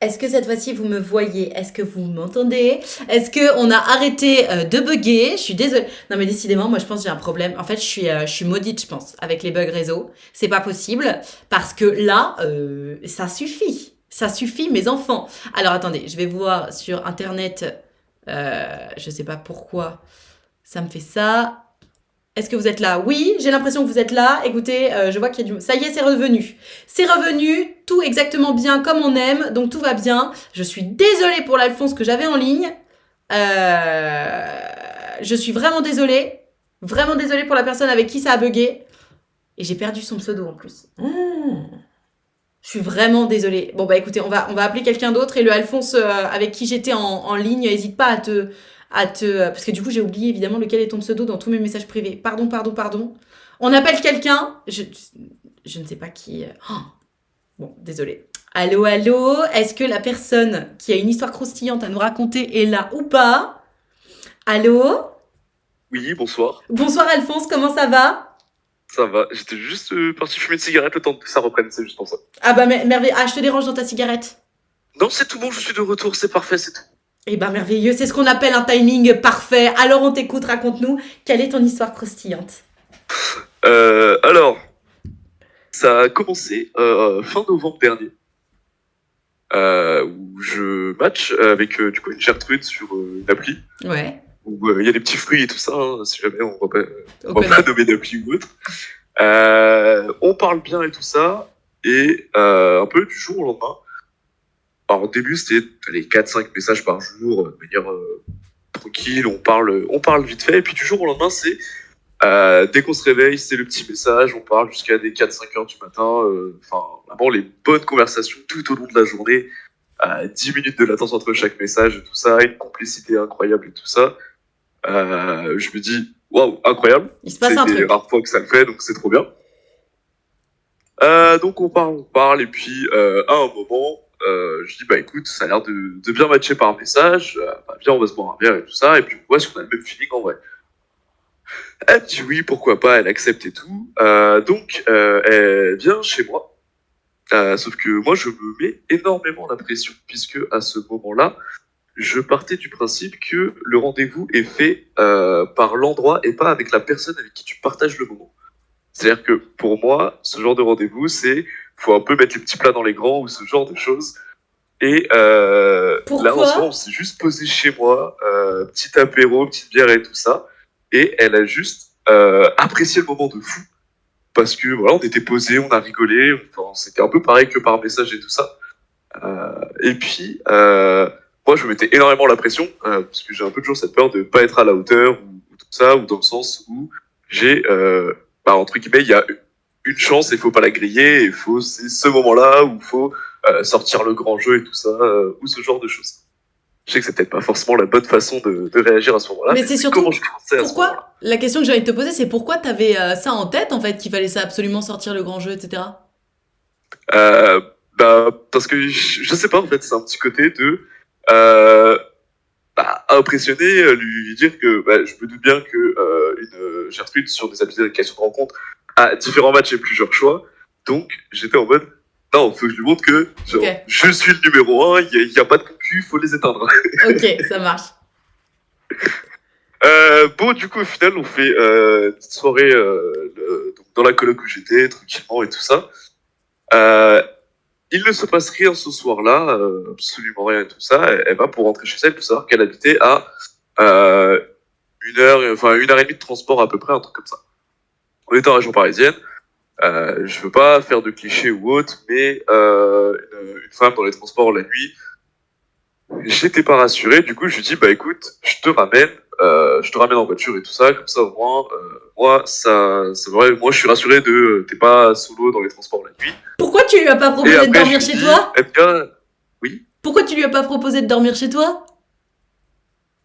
Est-ce que cette fois-ci vous me voyez? Est-ce que vous m'entendez? Est-ce qu'on a arrêté de bugger? Je suis désolée. Non mais décidément, moi je pense que j'ai un problème. En fait, je suis maudite, je pense, avec les bugs réseau. C'est pas possible parce que là, ça suffit. Ça suffit, mes enfants. Alors attendez, je vais voir sur internet. Je sais pas pourquoi ça me fait ça. Est-ce que vous êtes là? Oui, j'ai l'impression que vous êtes là. Écoutez, je vois qu'il y a du... Ça y est, c'est revenu. C'est revenu, tout exactement bien comme on aime, donc tout va bien. Je suis désolée pour l'Alphonse que j'avais en ligne. Je suis vraiment désolée. Vraiment désolée pour la personne avec qui ça a bugué. Et j'ai perdu son pseudo en plus. Je suis vraiment désolée. Bon bah écoutez, on va appeler quelqu'un d'autre et le Alphonse avec qui j'étais en ligne, n'hésite pas parce que du coup j'ai oublié évidemment lequel est ton pseudo dans tous mes messages privés. Pardon, pardon, pardon. On appelle quelqu'un. Je ne sais pas qui. Oh. Bon, désolée. Allô, allô. Est-ce que la personne qui a une histoire croustillante à nous raconter est là ou pas? Allô. Oui, bonsoir. Bonsoir Alphonse, comment ça va? Ça va. J'étais juste parti fumer une cigarette le temps que ça reprenne, c'est juste pour ça. Ah bah merveilleux. Ah, je te dérange dans ta cigarette. Non, c'est tout bon, je suis de retour, c'est parfait, c'est tout. Eh ben merveilleux, c'est ce qu'on appelle un timing parfait. Alors on t'écoute, raconte-nous, quelle est ton histoire croustillante? Alors, ça a commencé fin novembre dernier, où je match avec du coup une Gertrude sur une appli, Ouais, où il y a des petits fruits et tout ça, hein, si jamais on on va pas connaît. nommer d'appli ou autre. On parle bien et tout ça, et un peu du jour au lendemain. Alors au début, c'était les 4-5 messages par jour, de manière tranquille, on parle vite fait, et puis du jour au lendemain, c'est dès qu'on se réveille, c'est le petit message, on parle jusqu'à des 4-5 heures du matin, enfin vraiment les bonnes conversations tout au long de la journée, 10 minutes de latence entre chaque message et tout ça, une complicité incroyable et tout ça. Je me dis, waouh, incroyable, Il se passe c'est un des truc. rares fois que ça le fait, donc c'est trop bien. Donc on parle, et puis à un moment, je dis bah écoute, ça a l'air de bien matcher par message, bah, viens on va se boire un verre et tout ça, et puis on voit si on a le même feeling en vrai. Elle dit oui, pourquoi pas, elle accepte et tout. Donc elle vient chez moi, sauf que moi je me mets énormément la pression, puisque à ce moment-là, je partais du principe que le rendez-vous est fait par l'endroit et pas avec la personne avec qui tu partages le moment. C'est-à-dire que pour moi, ce genre de rendez-vous, c'est faut un peu mettre les petits plats dans les grands ou ce genre de choses. Et là, en ce moment, on Pourquoi? s'est juste posé chez moi, petit apéro, petite bière et tout ça. Et elle a juste apprécié le moment de fou. Parce que voilà, on était posés, on a rigolé. Enfin, c'était un peu pareil que par message et tout ça. Et puis, moi, je me mettais énormément la pression. Parce que j'ai un peu toujours cette peur de ne pas être à la hauteur ou tout ça. Ou dans le sens où j'ai, bah, entre guillemets, il y a une chance et il faut pas la griller. Et c'est ce moment-là où il faut sortir le grand jeu et tout ça. Ou ce genre de choses. Je sais que c'est peut-être pas forcément la bonne façon de réagir à ce moment-là, Mais mais c'est c'est comment surtout, je pensais à ce moment-là. pourquoi? La question que j'ai envie de te poser, c'est pourquoi t'avais ça en tête, en fait, qu'il fallait ça absolument sortir le grand jeu, etc. Euh, Bah, parce que je sais pas, en fait, c'est un petit côté de euh, bah, impressionner, lui dire que bah, je me doute bien que une Gertrude sur des applications de rencontre a différents matchs et plusieurs choix. Donc j'étais en mode non, faut que je lui montre que Ok, genre, je suis le numéro un, il y a pas de concu, faut les éteindre. ok, ça marche. Bon, du coup, au final, on fait une petite soirée donc dans la coloc où j'étais, tranquillement et tout ça. Euh, il ne se passe rien ce soir-là, absolument rien et tout ça. Elle va pour rentrer chez elle, pour savoir qu'elle habitait à euh, 1 heure, enfin 1 heure et demie de transport à peu près, un truc comme ça. On était en région parisienne. Je veux pas faire de clichés ou autre, mais une femme dans les transports la nuit, j'étais pas rassuré. Du coup, je lui dis bah écoute, je te ramène en voiture et tout ça, comme ça au moins, moi ça vrai, moi je suis rassuré de t'es pas solo dans les transports la nuit. Pourquoi tu lui as pas Et proposé de après je dormir lui chez dis, toi? elle me dit ah, oui. Pourquoi tu lui as pas proposé de dormir chez toi?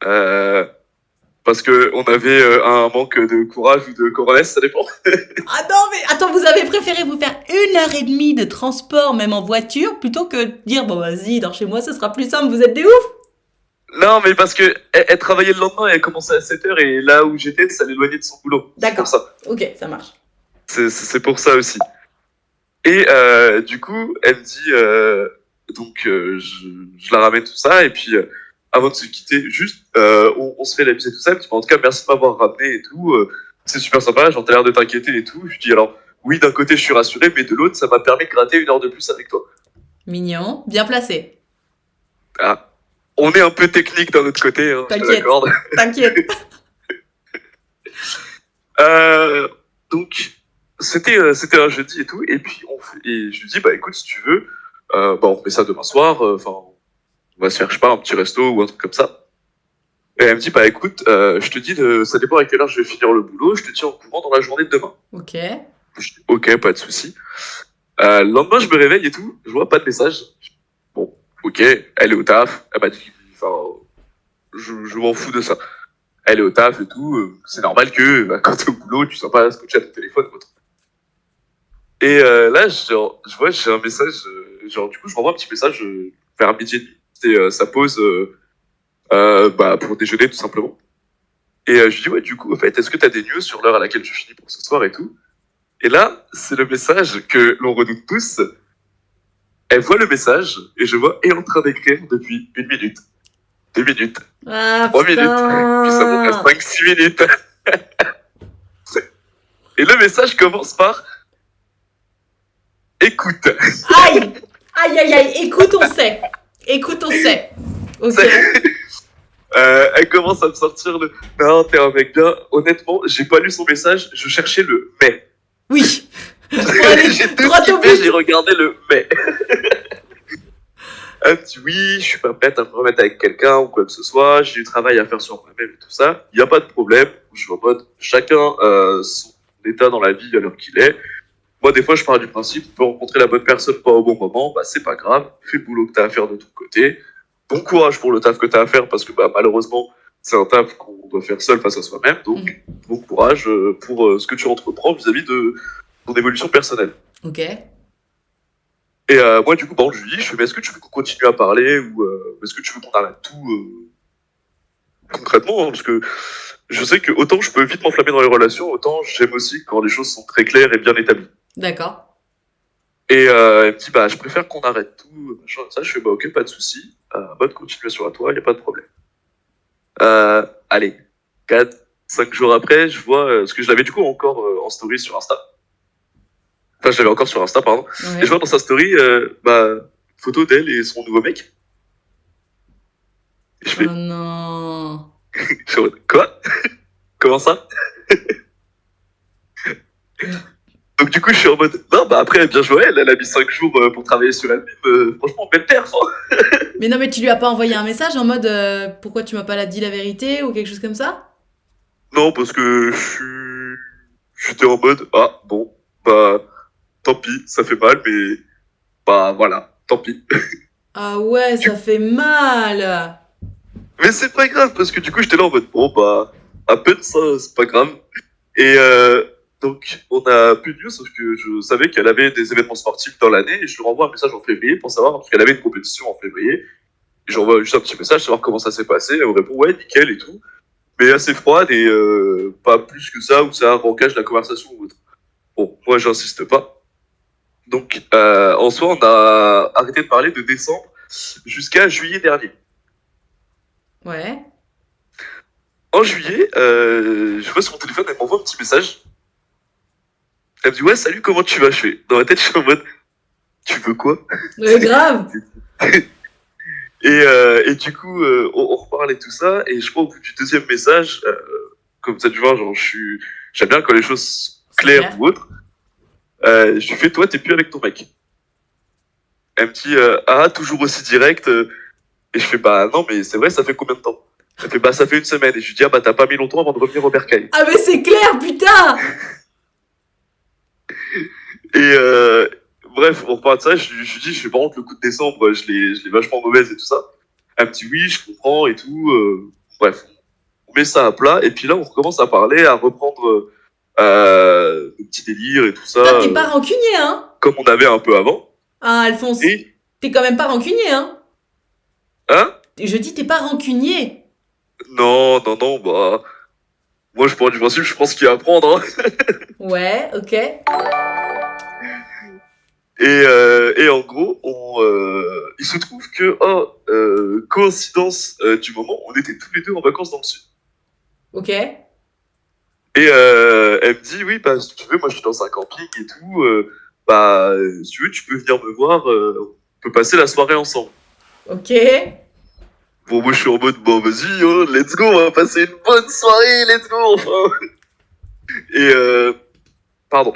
Euh, Parce que on avait un manque de courage ou de coronesse, ça dépend. Ah non, mais attends, vous avez préféré vous faire 1 heure et demie de transport, même en voiture, plutôt que de dire, bon, vas-y, dors chez moi, ce sera plus simple, vous êtes des ouf? Non, mais parce que elle travaillait le lendemain, elle commençait à 7 heures et là où j'étais, ça l'éloignait de son boulot. C'est pour D'accord, ça. ok, ça marche. C'est pour ça aussi. Et du coup, elle me dit Donc, je la ramène tout ça. Et puis, avant de se quitter, juste, on se fait la bise et tout ça. Et puis, en tout cas, merci de m'avoir ramené et tout. C'est super sympa. Genre, t'as l'air de t'inquiéter et tout. Je dis alors, oui, d'un côté, je suis rassuré, mais de l'autre, ça m'a permis de gratter 1 heure de plus avec toi. Mignon, bien placé. Ah, on est un peu technique d'un autre côté, hein, je te T'inquiète, l'accorde. t'inquiète. Euh, donc, c'était un jeudi et tout. Et puis, et je lui dis, bah écoute, si tu veux, bah, on fait ça demain soir. Enfin, on va se faire, je sais pas, un petit resto ou un truc comme ça. Et elle me dit, bah écoute, je te dis, ça dépend à quelle heure je vais finir le boulot, je te tiens au courant dans la journée de demain. Ok. Je dis, ok, pas de souci. Le lendemain, je me réveille et tout, je vois pas de message. Bon, ok, elle est au taf, elle m'a dit, enfin, je m'en fous de ça. Elle est au taf et tout, c'est normal que bah, quand t'es au boulot, tu sois pas scotché à ton téléphone ou autre. Et là, genre, je vois, j'ai un message, genre, du coup, je renvoie un petit message vers midi et demi. C'est sa pause bah, pour déjeuner, tout simplement. Et je lui dis, ouais, du coup, en fait, est-ce que t'as des news sur l'heure à laquelle je finis pour ce soir et tout? Et là, c'est le message que l'on redoute tous. Elle voit le message et je vois, est en train d'écrire depuis 1 minute, 2 minutes, Ah 3 minutes, puis ça monte à putain. 5, 6 minutes. Et le message commence par écoute. Aïe. Aïe, aïe, aïe. Écoute, on sait. Écoute, on sait. Ok. Elle commence à me sortir le non, t'es un mec bien. Honnêtement, j'ai pas lu son message, je cherchais le mais. Oui. Pour aller J'ai tout droit au skippé, j'ai but. regardé le mais. Elle me dit oui, je suis pas prête à me remettre avec quelqu'un ou quoi que ce soit, j'ai du travail à faire sur moi-même et tout ça. Il y a pas de problème. Je suis en mode chacun son état dans la vie à l'heure qu'il est. Moi, des fois, je pars du principe, tu peux rencontrer la bonne personne pas au bon moment, bah c'est pas grave, fais le boulot que t'as à faire de ton côté. Bon courage pour le taf que t'as à faire parce que bah malheureusement, c'est un taf qu'on doit faire seul face à soi-même. Donc, bon courage pour ce que tu entreprends vis-à-vis de ton évolution personnelle. Ok. Et moi, du coup, bah, je lui dis, je fais, mais est-ce que tu veux qu'on continue à parler ou est-ce que tu veux qu'on arrête tout concrètement, hein, parce que je sais que autant je peux vite m'enflammer dans les relations, autant j'aime aussi quand les choses sont très claires et bien établies. D'accord. Et elle me dit, bah, je préfère qu'on arrête tout, machin, ça. Je fais, bah, ok, pas de souci. Bonne continuation à toi, y a pas de problème. Allez, 4, 5 jours après, je vois, parce que je l'avais du coup encore en story sur Insta. Enfin, je l'avais encore sur Insta, pardon. Et je Ouais. vois dans sa story, bah, photo d'elle et son nouveau mec. Et je Oh fais, non. je suis en mode, quoi? Comment ça? Donc du coup, je suis en mode, non, bah après, bien joué, elle a mis 5 jours pour travailler sur elle-même. Franchement, belle perf, hein. Mais non, mais tu lui as pas envoyé un message en mode pourquoi tu m'as pas dit la vérité ou quelque chose comme ça? Non, parce que j'étais en mode, ah, bon, bah, tant pis, ça fait mal, mais, bah, voilà, tant pis. Ah ouais, ça fait mal. Mais c'est pas grave, parce que du coup, j'étais là en mode, bon, bah, à peine ça, c'est pas grave. Et donc, on a plus de news, sauf que je savais qu'elle avait des événements sportifs dans l'année, et je lui renvoie un message en février pour savoir, parce qu'elle avait une compétition en février. Et j'envoie juste un petit message, savoir comment ça s'est passé. Elle me répond, ouais, nickel et tout. Mais assez froide et pas plus que ça, où ça rencage la conversation ou autre. Bon, moi, j'insiste pas. Donc, en soi, on a arrêté de parler de décembre jusqu'à juillet dernier. Ouais. En juillet, je vois sur mon téléphone, elle m'envoie un petit message. Elle me dit, ouais, salut, comment tu vas? Je fais, dans ma tête, je suis en mode, tu veux quoi? Grave. Et du coup, on reparle et tout ça. Et je crois au bout du deuxième message, comme ça, tu vois, genre, j'aime bien quand les choses sont C'est claires clair. ou autres. Je lui fais, toi, t'es plus avec ton mec. Elle me dit, ah, toujours aussi direct. Et je fais, bah non, mais c'est vrai, ça fait combien de temps? Elle fait, bah ça fait 1 semaine. Et je lui dis, ah, bah t'as pas mis longtemps avant de revenir au bercail. Ah mais c'est clair, putain. Et bref, on reparle de ça. Je lui dis, je fais, par contre, le coup de décembre, je l'ai vachement mauvaise et tout ça. Elle me dit, oui, je comprends et tout. Bref, on met ça à plat. Et puis là, on recommence à parler, à reprendre nos petits délires et tout ça, Putain, t'es pas rancunier, hein? comme on avait un peu avant. Ah, Alphonse. Et, T'es quand même pas rancunier, hein? hein? Je dis t'es pas rancunier. Non, non, non, bah. Moi, je pars du principe, je pense qu'il y a à apprendre, hein. Ouais, ok. Et en gros, il se trouve que, coïncidence du moment, on était tous les deux en vacances dans le sud. Ok. Et elle me dit, oui, bah, si tu veux, moi je suis dans un camping et tout, si tu veux, tu peux venir me voir, on peut passer la soirée ensemble. Ok. Bon, moi je suis en mode, bon, vas-y, let's go, on va passer une bonne soirée, let's go, enfin. Et, pardon.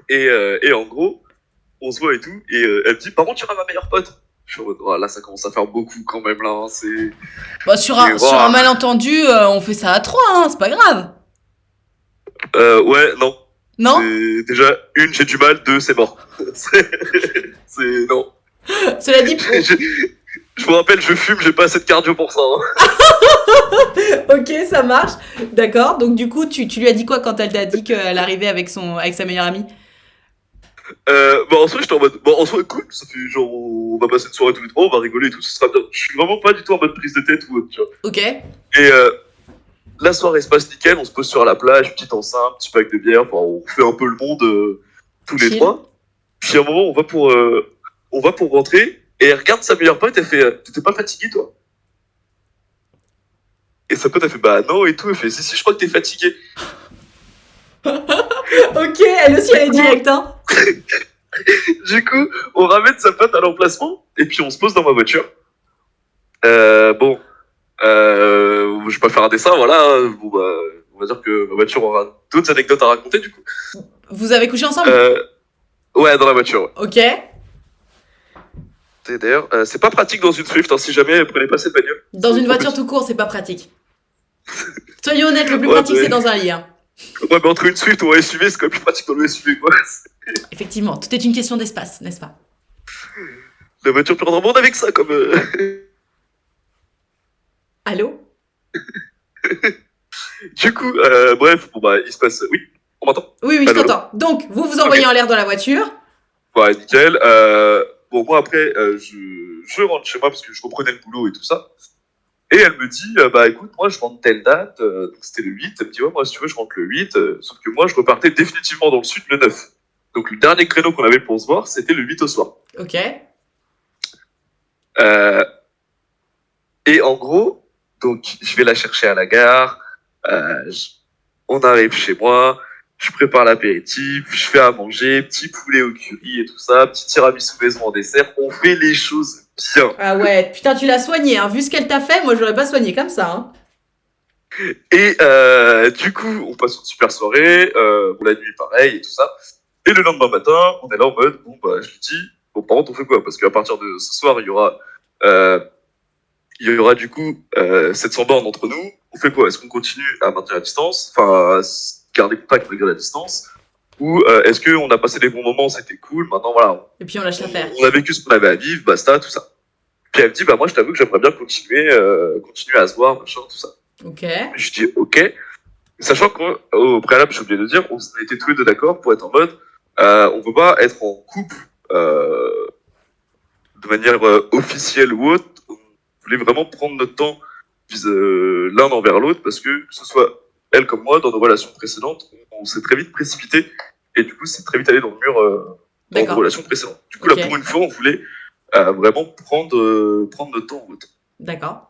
Et en gros, on se voit et tout, et elle me dit, par contre, tu seras ma meilleure pote. Je suis en mode, oh, là, ça commence à faire beaucoup quand même, là, hein, c'est. Bah, sur Et, sur un voilà. malentendu, on fait ça à trois, hein, c'est pas grave. Ouais, non. Non? C'est déjà, une, j'ai du mal, deux, c'est mort. Non. Cela dit, Je vous rappelle, je fume, j'ai pas assez de cardio pour ça. Hein. ok, ça marche. D'accord. Donc, du coup, tu lui as dit quoi quand elle t'a dit qu'elle arrivait avec sa meilleure amie? En soi, j'étais en mode, bon, en soi, cool, ça fait genre, on va passer une soirée tous les trois, on va rigoler et tout, ce sera bien. Je suis vraiment pas du tout en mode prise de tête ou autre, tu vois. Ok. Et la soirée se passe nickel, on se pose sur la plage, petite enceinte, petit pack de bière, enfin, on fait un peu le monde tous les Chill. trois. Puis à un moment, on va pour rentrer, et elle regarde sa meilleure pote, elle fait, t'étais pas fatigué, toi? Et sa pote, elle fait, bah non, et tout, elle fait, si, je crois que t'es fatigué. Ok, elle aussi, elle est directe, hein. Du coup, on ramène sa pote à l'emplacement, et puis on se pose dans ma voiture. Bon, je vais pas faire un dessin, voilà. Bon, bah, on va dire que ma voiture aura d'autres anecdotes à raconter, du coup. Vous avez couché ensemble? Ouais, dans la voiture, ouais. Ok. Et d'ailleurs, c'est pas pratique dans une Swift, hein, si jamais, prenez pas cette bagnole. Dans C'est une trop voiture petit. tout court, c'est pas pratique. Soyons honnêtes, le plus Ouais, pratique, c'est dans un lit, hein. ouais, mais entre une Swift ou un SUV, c'est quand même plus pratique dans le SUV, quoi. Effectivement, tout est une question d'espace, n'est-ce pas? La voiture peut rendre un monde avec ça, comme. Allô? Du coup, bref, bon, bah, il se passe. Oui, on m'entend? Oui, oui, je Allô, allô. t'entends. Donc, vous vous envoyez Ok. en l'air dans la voiture. Ouais, nickel. Bon, moi, après, je rentre chez moi parce que je reprenais le boulot et tout ça. Et elle me dit, bah écoute, moi je rentre telle date, donc c'était le 8. Elle me dit, ouais, moi si tu veux, je rentre le 8. Sauf que moi je repartais définitivement dans le sud le 9. Donc le dernier créneau qu'on avait pour se voir, c'était le 8 au soir. Ok. Euh, et en gros, donc je vais la chercher à la gare, on arrive chez moi, je prépare l'apéritif, je fais à manger, petit poulet au curry et tout ça, petit tiramisu maison en dessert, on fait les choses bien. Ah ouais, putain, tu l'as soigné, hein. Vu ce qu'elle t'a fait, moi, je l'aurais pas soigné comme ça, hein. Et du coup, on passe une super soirée, la nuit pareil et tout ça. Et le lendemain matin, on est là en mode, bon bah je lui dis, bon par contre on fait quoi? Parce qu'à partir de ce soir, euh, il y aura du coup 700 bornes entre nous. On fait quoi? Est-ce qu'on continue à maintenir la distance, enfin à garder contact malgré la distance, ou est-ce qu'on a passé des bons moments, c'était cool, maintenant voilà, Et puis, on lâche l'affaire. on a vécu ce qu'on avait à vivre, basta, tout ça. Puis elle me dit, bah moi je t'avoue que j'aimerais bien continuer à se voir, machin, tout ça. Ok. Je dis ok, sachant qu'au préalable, j'ai oublié de dire, on était tous les deux d'accord pour être en mode, on peut pas être en couple de manière officielle ou autre. On voulait vraiment prendre notre temps l'un envers l'autre parce que ce soit elle comme moi, dans nos relations précédentes, on s'est très vite précipité et du coup, c'est très vite allé dans le mur dans nos D'accord. relations précédentes. Du coup, Ok. là, pour une fois, on voulait vraiment prendre notre temps en autre. D'accord.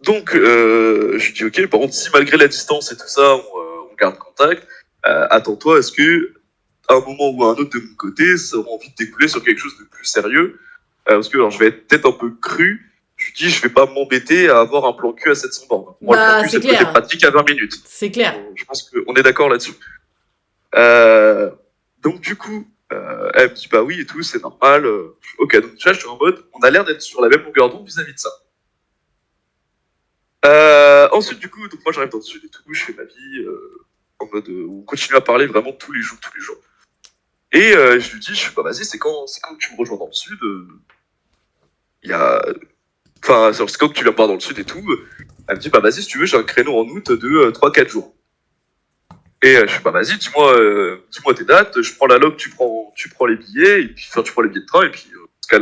Donc, je dis ok, par contre, si malgré la distance et tout ça, on garde contact, attends-toi, est-ce que à un moment ou à un autre de mon côté, ça aura envie de découler sur quelque chose de plus sérieux? Parce que alors, je vais être peut-être un peu cru, je dis je vais pas m'embêter à avoir un plan cul à 700 bornes. Moi, le plan Bah, cul, c'est c'est le côté clair. pratique à 20 minutes. C'est clair. Je pense qu'on est d'accord là-dessus. Euh, donc, du coup, elle me dit bah oui et tout, c'est normal. Ok, donc déjà, je suis en mode, on a l'air d'être sur la même longueur d'onde vis-à-vis de ça. Ensuite, du coup, donc moi j'arrive dans le sud et tout, je fais ma vie en mode on continue à parler vraiment tous les jours, tous les jours. Et je lui dis, je fais bah vas-y, c'est quand que tu me rejoins dans le sud. Il y a, enfin, c'est quand que tu viens me voir dans le sud et tout. Elle me dit bah vas-y, si tu veux, j'ai un créneau en août de 3-4 jours. Et je fais bah vas-y, dis-moi tes dates, je prends la log, tu prends les billets, et puis enfin, tu prends les billets de train, et puis on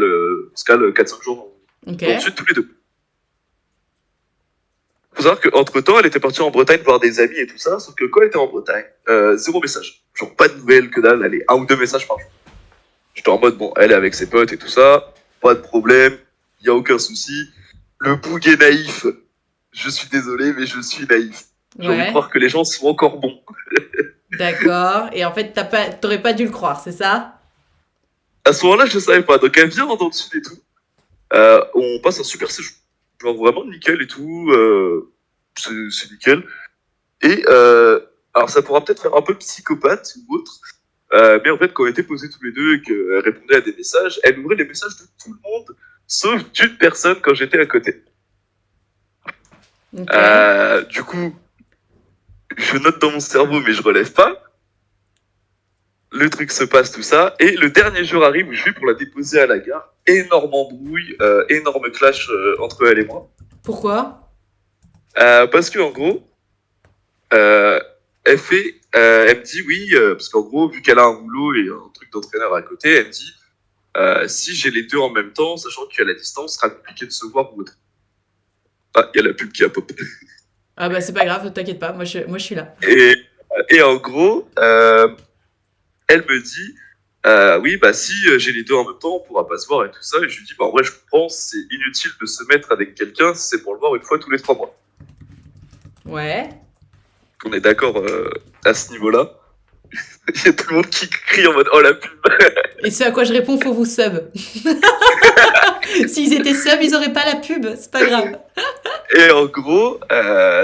se cale 4-5 jours Ok. dans le sud tous les deux. Faut savoir qu'entre-temps, elle était partie en Bretagne voir des amis et tout ça, sauf que quand elle était en Bretagne, zéro message. Genre pas de nouvelles, que dalle, allez, un ou deux messages par jour. J'étais en mode, bon, elle est avec ses potes et tout ça, pas de problème, y a aucun souci. Le boug est naïf. Je suis désolé, mais je suis naïf. J'ai envie de Ouais. croire que les gens sont encore bons. D'accord. Et en fait, t'aurais pas dû le croire, c'est ça? À ce moment-là, je savais pas. Donc elle vient dans le sud et tout. On passe un super séjour. Genre vraiment nickel et tout. C'est nickel. Et alors ça pourra peut-être faire un peu psychopathe ou autre. Mais en fait, quand on était posés tous les deux et qu'elle répondait à des messages, elle ouvrait les messages de tout le monde, sauf d'une personne quand j'étais à côté. Ok. Du coup, je note dans mon cerveau, mais je relève pas. Le truc se passe, tout ça. Et le dernier jour arrive où je vais pour la déposer à la gare. Énorme embrouille, énorme clash entre elle et moi. Pourquoi? Parce que en gros, elle me dit oui, parce qu'en gros, vu qu'elle a un boulot et un truc d'entraîneur à côté, elle me dit si j'ai les deux en même temps, sachant qu'à la distance, ce sera compliqué de se voir ou autre. Ah, il y a la pub qui a pop. Ah bah c'est pas grave, t'inquiète pas, moi je suis là. Et en gros, elle me dit oui, bah si j'ai les deux en même temps, on pourra pas se voir et tout ça. Et je lui dis bah en vrai, je comprends, c'est inutile de se mettre avec quelqu'un si c'est pour le voir une fois tous les 3 mois. Ouais. On est d'accord à ce niveau-là. Il y a tout le monde qui crie en mode oh la pub. Et ce à quoi je réponds, faut vous sub. S'ils étaient sub, ils auraient pas la pub, c'est pas grave. Et en gros,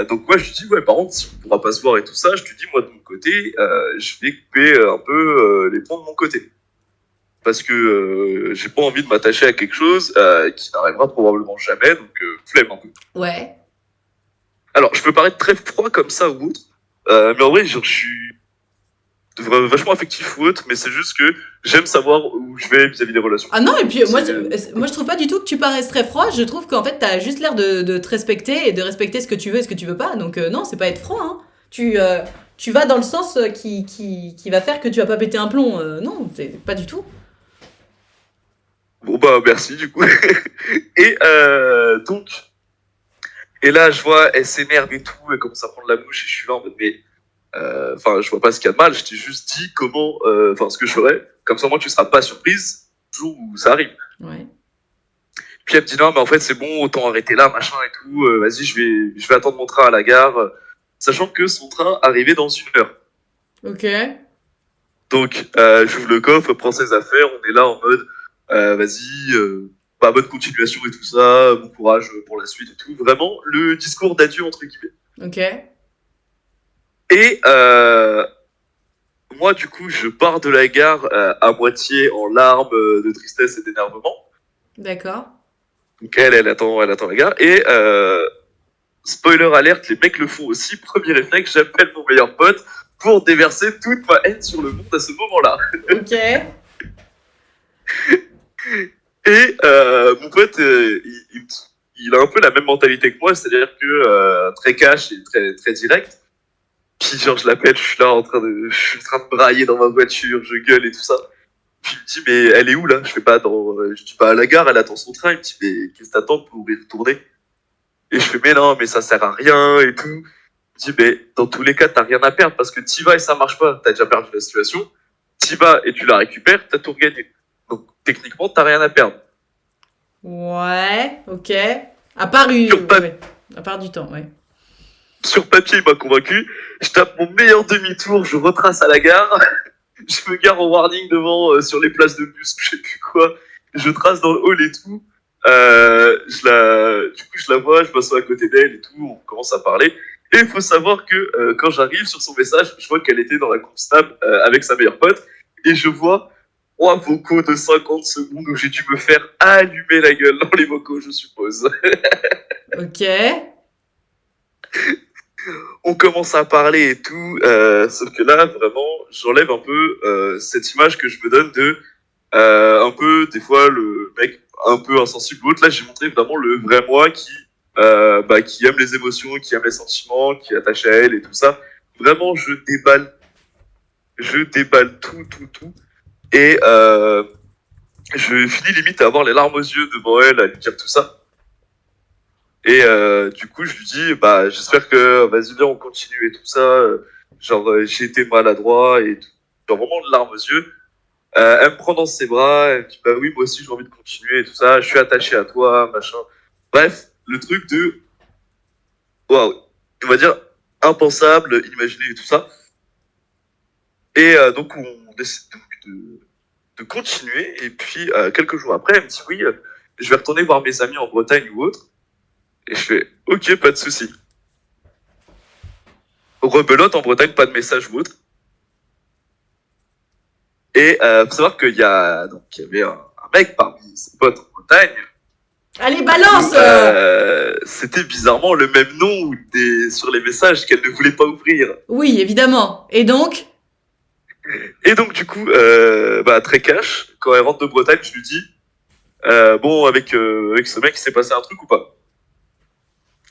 donc moi je lui dis ouais par contre si on pourra pas se voir et tout ça, je lui dis moi de mon côté, je vais couper un peu les ponts de mon côté. Parce que j'ai pas envie de m'attacher à quelque chose qui n'arrivera probablement jamais, donc flemme un peu. Ouais. Alors je peux paraître très froid comme ça ou autre, mais en vrai genre, je suis vachement affectif ou autre, mais c'est juste que j'aime savoir où je vais vis-à-vis des relations. Ah non, et puis C'est- moi je trouve pas du tout que tu paraisses très froid, je trouve qu'en fait t'as juste l'air de te respecter et de respecter ce que tu veux et ce que tu veux pas, donc non, c'est pas être froid, hein. Tu vas dans le sens qui va faire que tu vas pas péter un plomb, non, c'est pas du tout. Bon bah merci du coup. Et donc, et là je vois, elle s'énerve et tout, elle commence à prendre la bouche et je suis là en mode mais enfin, je vois pas ce qu'il y a de mal, je t'ai juste dit comment, enfin, ce que je ferais. Comme ça, moi, tu seras pas surprise le jour où ça arrive. Ouais. Puis elle me dit non, mais en fait, c'est bon, autant arrêter là, machin et tout. Vas-y, je vais attendre mon train à la gare, sachant que son train arrivait dans 1 heure. Ok. Donc, j'ouvre le coffre, prends ses affaires, on est là en mode, vas-y, bah, bonne continuation et tout ça, bon courage pour la suite et tout. Vraiment, le discours d'adieu entre guillemets. Ok. Et moi, du coup, je pars de la gare à moitié en larmes de tristesse et d'énervement. D'accord. Donc elle attend la gare. Et spoiler alerte, les mecs le font aussi. Premier réflexe, j'appelle mon meilleur pote pour déverser toute ma haine sur le monde à ce moment-là. Ok. Et mon pote, il a un peu la même mentalité que moi, c'est-à-dire que très cash et très, très direct. Puis genre, je l'appelle, je suis en train de brailler dans ma voiture, je gueule et tout ça. Puis il me dit, mais elle est où là? Je fais pas dans. Je dis, pas à la gare, elle attend son train. Il me dit, mais qu'est-ce que t'attends pour y retourner? Et je fais, mais non, mais ça sert à rien et tout. Il me dit, mais dans tous les cas, t'as rien à perdre parce que t'y vas et ça marche pas. T'as déjà perdu la situation. T'y vas et tu la récupères, t'as tout regagné. Donc techniquement, t'as rien à perdre. Ouais. Ok. Sur, pa- Ouais. À part du temps, ouais. sur papier, il m'a convaincu. Je tape mon meilleur demi-tour, je retrace à la gare. Je me gare en warning devant sur les places de bus, je sais plus quoi. Je trace dans le hall et tout. Du coup, je la vois, je m'assois à côté d'elle et tout. On commence à parler. Et il faut savoir que quand j'arrive sur son message, je vois qu'elle était dans la constable avec sa meilleure pote. Et je vois 3 vocaux de 50 secondes où j'ai dû me faire allumer la gueule dans les vocaux, je suppose. Ok. On commence à parler et tout, sauf que là, vraiment, j'enlève un peu cette image que je me donne de un peu, des fois, le mec un peu insensible ou autre. Là, j'ai montré vraiment le vrai moi qui aime les émotions, qui aime les sentiments, qui est attaché à elle et tout ça. Vraiment, je déballe tout, tout, tout. Et je finis limite à avoir les larmes aux yeux devant elle, à lui dire tout ça. Et du coup, je lui dis, bah, j'espère que, vas-y, viens, on continue et tout ça. Genre, j'ai été maladroit et tout. Genre, vraiment de larmes aux yeux. Elle me prend dans ses bras, elle me dit, bah oui, moi aussi, j'ai envie de continuer et tout ça. Je suis attaché à toi, machin. Bref, le truc de, waouh, on va dire, impensable, inimaginé et tout ça. Et donc, on décide donc de continuer. Et puis, quelques jours après, elle me dit, oui, je vais retourner voir mes amis en Bretagne ou autre. Et je fais, ok, pas de souci. Rebelote en Bretagne, pas de message ou autre. Et faut savoir il y avait un mec parmi ses potes en Bretagne Allez, où balance c'était bizarrement le même nom sur les messages qu'elle ne voulait pas ouvrir. Oui, évidemment. Et donc? Et donc du coup, bah, très cash, quand elle rentre de Bretagne, je lui dis, bon, avec ce mec, il s'est passé un truc ou pas?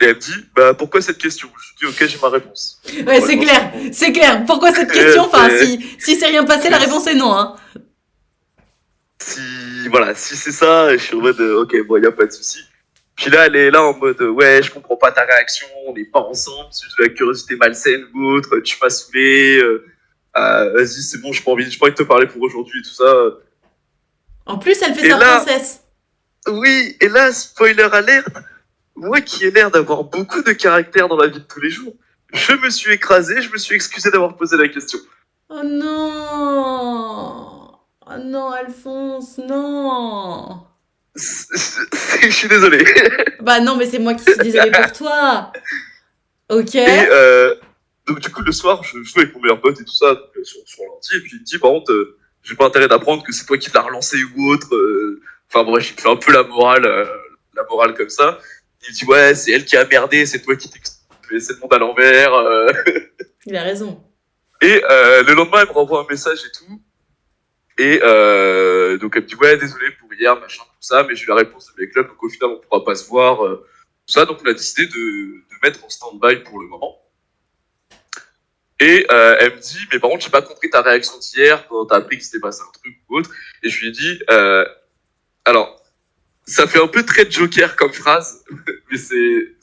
Et elle me dit, bah pourquoi cette question? Je lui dis, ok, j'ai ma réponse. Ouais, Bon, c'est je pense clair, que c'est clair. Pourquoi cette question? Enfin, c'est si c'est rien passé, la réponse est non, hein. si c'est ça, je suis en mode, ok, bon, y a pas de souci. Puis là, elle est là en mode, ouais, je comprends pas ta réaction, on n'est pas ensemble, c'est juste de la curiosité malsaine ou autre, tu m'as saoulé, vas-y, c'est bon, j'ai pas envie de te parler pour aujourd'hui et tout ça. En plus, elle fait Et sa là, princesse. oui, et là, spoiler alert, moi qui ai l'air d'avoir beaucoup de caractère dans la vie de tous les jours, je me suis écrasé, je me suis excusé d'avoir posé la question. Oh non! Oh non, Alphonse, non! Je suis désolé. Bah non, mais c'est moi qui suis désolée pour toi. Ok. Et donc du coup le soir, je joue avec mon meilleur pote et tout ça donc, sur l'ordi, et puis il me dit par contre, j'ai pas intérêt d'apprendre que c'est toi qui l'as relancé ou autre. Enfin bref, il me fait un peu la morale comme ça. Il me dit ouais, c'est elle qui a merdé, c'est toi qui t'es laissé le monde à l'envers. Il a raison. Et le lendemain, elle me renvoie un message et tout. Et donc elle me dit ouais, désolé pour hier, machin, tout ça, mais j'ai eu la réponse de mes clubs, donc au final on pourra pas se voir. Tout ça, donc on a décidé de mettre en stand-by pour le moment. Et elle me dit, mais par contre, j'ai pas compris ta réaction d'hier quand t'as appris qu'il s'était passé un truc ou autre. Et je lui ai dit, alors, ça fait un peu très Joker comme phrase, mais c'est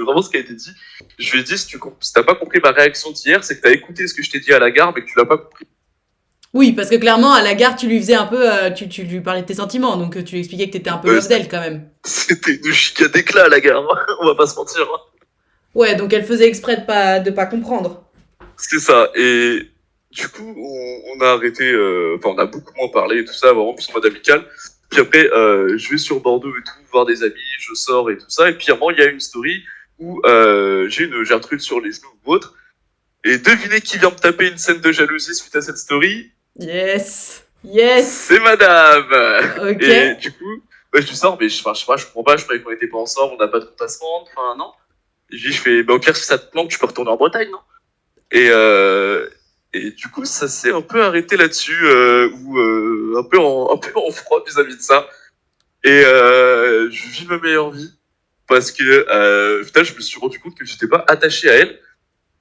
vraiment ce qui a été dit. Je lui ai dit, si t'as pas compris ma réaction d'hier, c'est que t'as écouté ce que je t'ai dit à la gare, mais que tu l'as pas compris. Oui, parce que clairement, à la gare, tu lui faisais un peu. Tu lui parlais de tes sentiments, donc tu lui expliquais que t'étais un peu Ouais, love d'elle quand même. c'était une chicane d'éclat à la gare, on va pas se mentir. Hein. Ouais, donc elle faisait exprès de pas comprendre. C'est ça. Et du coup, on a arrêté, enfin, on a beaucoup moins parlé et tout ça, vraiment plus en mode amical. Puis après, je vais sur Bordeaux et tout, voir des amis, je sors et tout ça. Et puis à un moment, il y a une story où j'ai une Gertrude sur les genoux ou autre. Et devinez qui vient me taper une scène de jalousie suite à cette story? Yes! Yes! C'est madame! Ok. Et du coup, ouais, je lui sors, mais je sais pas, je comprends pas, je croyais qu'on était pas ensemble, on n'a pas de compte à se rendre, enfin non. Et je fais, bah au pire, si ça te manque, tu peux retourner en Bretagne, non? Et du coup, ça s'est un peu arrêté là-dessus, ou un peu en froid vis-à-vis de ça. Et je vis ma meilleure vie parce que au final, je me suis rendu compte que j'étais pas attaché à elle,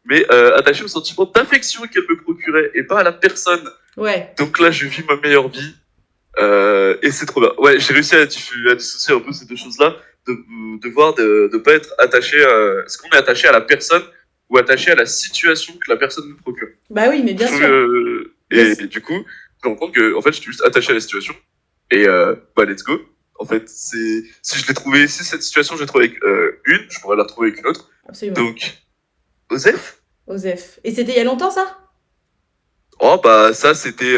mais attaché au sentiment d'affection qu'elle me procurait et pas à la personne. Ouais. Donc là, je vis ma meilleure vie et c'est trop bien. Ouais, j'ai réussi à dissocier un peu ces deux choses-là, de voir de pas être attaché à... Est-ce qu'on est attaché à la personne ou attaché à la situation que la personne nous procure. Bah oui, mais bien sûr. Et Yes. du coup, je me rends compte que en fait, je suis juste attaché à la situation et bah let's go. En fait, si je l'ai trouvé, si cette situation je l'ai trouvée avec une, je pourrais la retrouver avec une autre. Absolument. Donc, Osef. Osef. Et c'était il y a longtemps, ça? Oh bah ça c'était